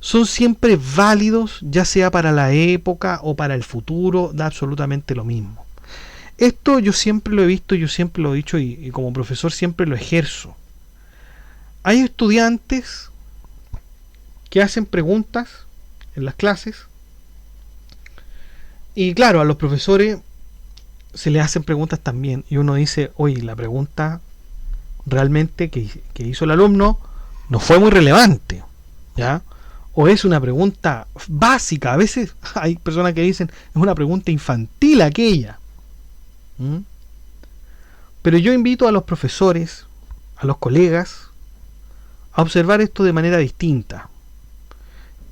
S1: son siempre válidos, ya sea para la época o para el futuro, da absolutamente lo mismo. Esto yo siempre lo he visto, yo siempre lo he dicho y como profesor siempre lo ejerzo. Hay estudiantes que hacen preguntas en las clases y claro, a los profesores se les hacen preguntas también y uno dice, oye, la pregunta realmente que hizo el alumno no fue muy relevante, ¿ya? O es una pregunta básica. A veces hay personas que dicen, es una pregunta infantil aquella. Pero yo invito a los profesores, a los colegas, a observar esto de manera distinta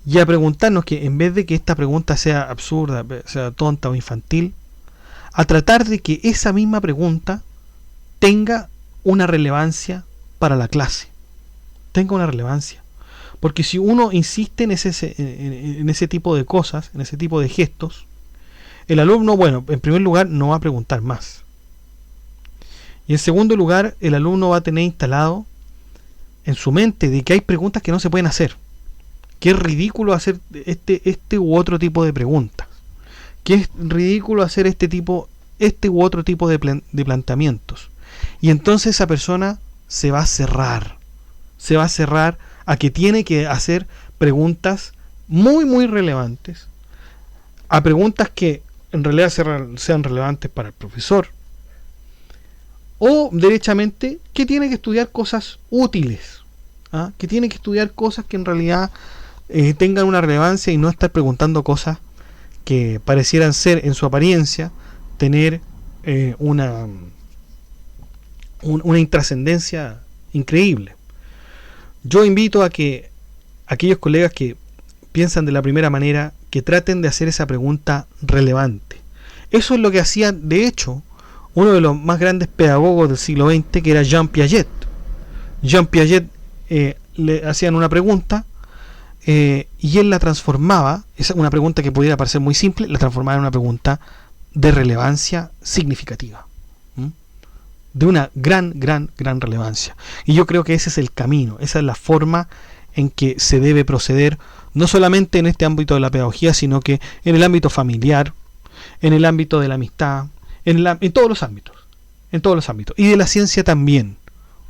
S1: y a preguntarnos que en vez de que esta pregunta sea absurda, sea tonta o infantil, a tratar de que esa misma pregunta tenga una relevancia para la clase, tenga una relevancia, porque si uno insiste en ese tipo de cosas, en ese tipo de gestos, el alumno, bueno, en primer lugar no va a preguntar más, y en segundo lugar el alumno va a tener instalado en su mente de que hay preguntas que no se pueden hacer, que es ridículo hacer este u otro tipo de preguntas, que es ridículo hacer este u otro tipo de planteamientos, y entonces esa persona se va a cerrar a que tiene que hacer preguntas muy muy relevantes, a preguntas que en realidad sean relevantes para el profesor, o derechamente que tiene que estudiar cosas útiles, que tiene que estudiar cosas que en realidad tengan una relevancia y no estar preguntando cosas que parecieran ser en su apariencia tener una intrascendencia increíble. Yo invito a que aquellos colegas que piensan de la primera manera, que traten de hacer esa pregunta relevante. Eso es lo que hacía, de hecho, uno de los más grandes pedagogos del siglo XX, que era Jean Piaget. Jean Piaget le hacían una pregunta y él la transformaba, es una pregunta que pudiera parecer muy simple, la transformaba en una pregunta de relevancia significativa. De una gran relevancia. Y yo creo que ese es el camino, esa es la forma en que se debe proceder, no solamente en este ámbito de la pedagogía, sino que en el ámbito familiar, en el ámbito de la amistad, en todos los ámbitos, y de la ciencia también.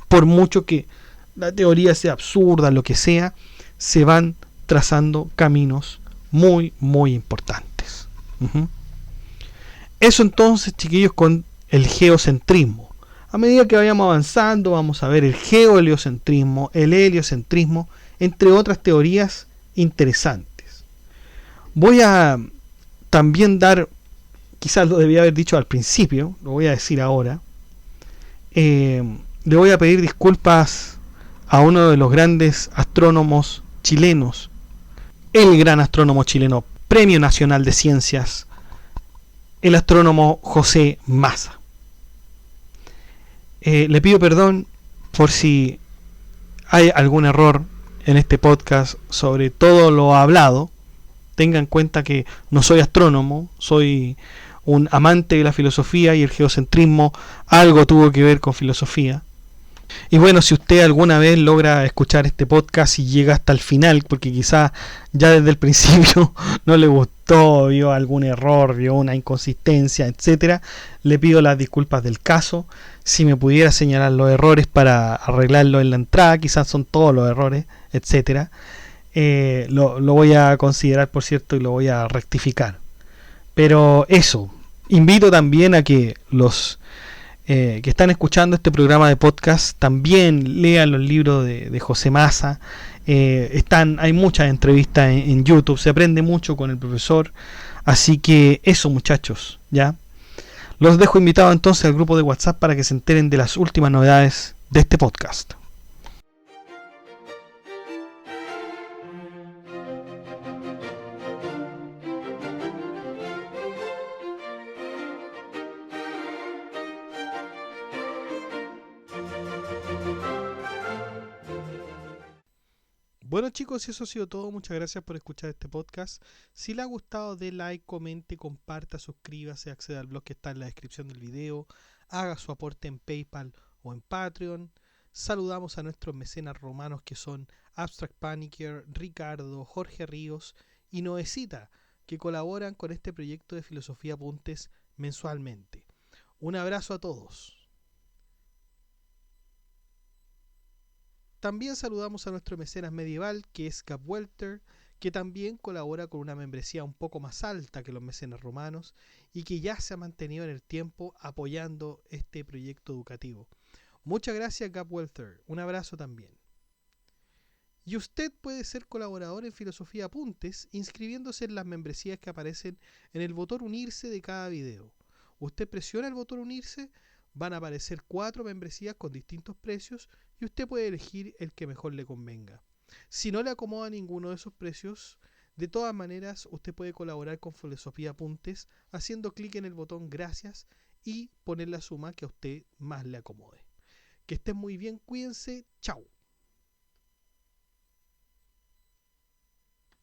S1: Por mucho que la teoría sea absurda, lo que sea, se van trazando caminos muy importantes. Eso entonces, chiquillos, con el geocentrismo. A medida que vayamos avanzando, vamos a ver el geoheliocentrismo, el heliocentrismo, entre otras teorías interesantes. Voy a también dar, quizás lo debía haber dicho al principio, lo voy a decir ahora. Le voy a pedir disculpas a uno de los grandes astrónomos chilenos, el gran astrónomo chileno, Premio Nacional de Ciencias, el astrónomo José Massa. Le pido perdón por si hay algún error en este podcast sobre todo lo hablado. Tenga en cuenta que no soy astrónomo, soy un amante de la filosofía y el geocentrismo algo tuvo que ver con filosofía. Y bueno, si usted alguna vez logra escuchar este podcast y llega hasta el final, porque quizás ya desde el principio no le gustó, vio algún error, vio una inconsistencia, etcétera, le pido las disculpas del caso. Si me pudiera señalar los errores para arreglarlo en la entrada, quizás son todos los errores, etcétera, lo voy a considerar, por cierto, y lo voy a rectificar. Pero eso, invito también a que los que están escuchando este programa de podcast también lean los libros de José Massa. Hay muchas entrevistas en YouTube, se aprende mucho con el profesor. Así que eso, muchachos, ya. Los dejo invitados entonces al grupo de WhatsApp para que se enteren de las últimas novedades de este podcast. Bueno, chicos, eso ha sido todo. Muchas gracias por escuchar este podcast. Si le ha gustado, dé like, comente, comparta, suscríbase, acceda al blog que está en la descripción del video, haga su aporte en PayPal o en Patreon. Saludamos a nuestros mecenas romanos que son Abstract Panicker, Ricardo, Jorge Ríos y Noecita, que colaboran con este proyecto de Filosofía Apuntes mensualmente. Un abrazo a todos. También saludamos a nuestro mecenas medieval, que es Cap Welter, que también colabora con una membresía un poco más alta que los mecenas romanos y que ya se ha mantenido en el tiempo apoyando este proyecto educativo. Muchas gracias, Cap Welter. Un abrazo también. Y usted puede ser colaborador en Filosofía Apuntes inscribiéndose en las membresías que aparecen en el botón unirse de cada video. Usted presiona el botón unirse, van a aparecer 4 membresías con distintos precios y usted puede elegir el que mejor le convenga. Si no le acomoda ninguno de esos precios, de todas maneras usted puede colaborar con Filosofía Apuntes haciendo clic en el botón gracias y poner la suma que a usted más le acomode. Que estén muy bien, cuídense, chao.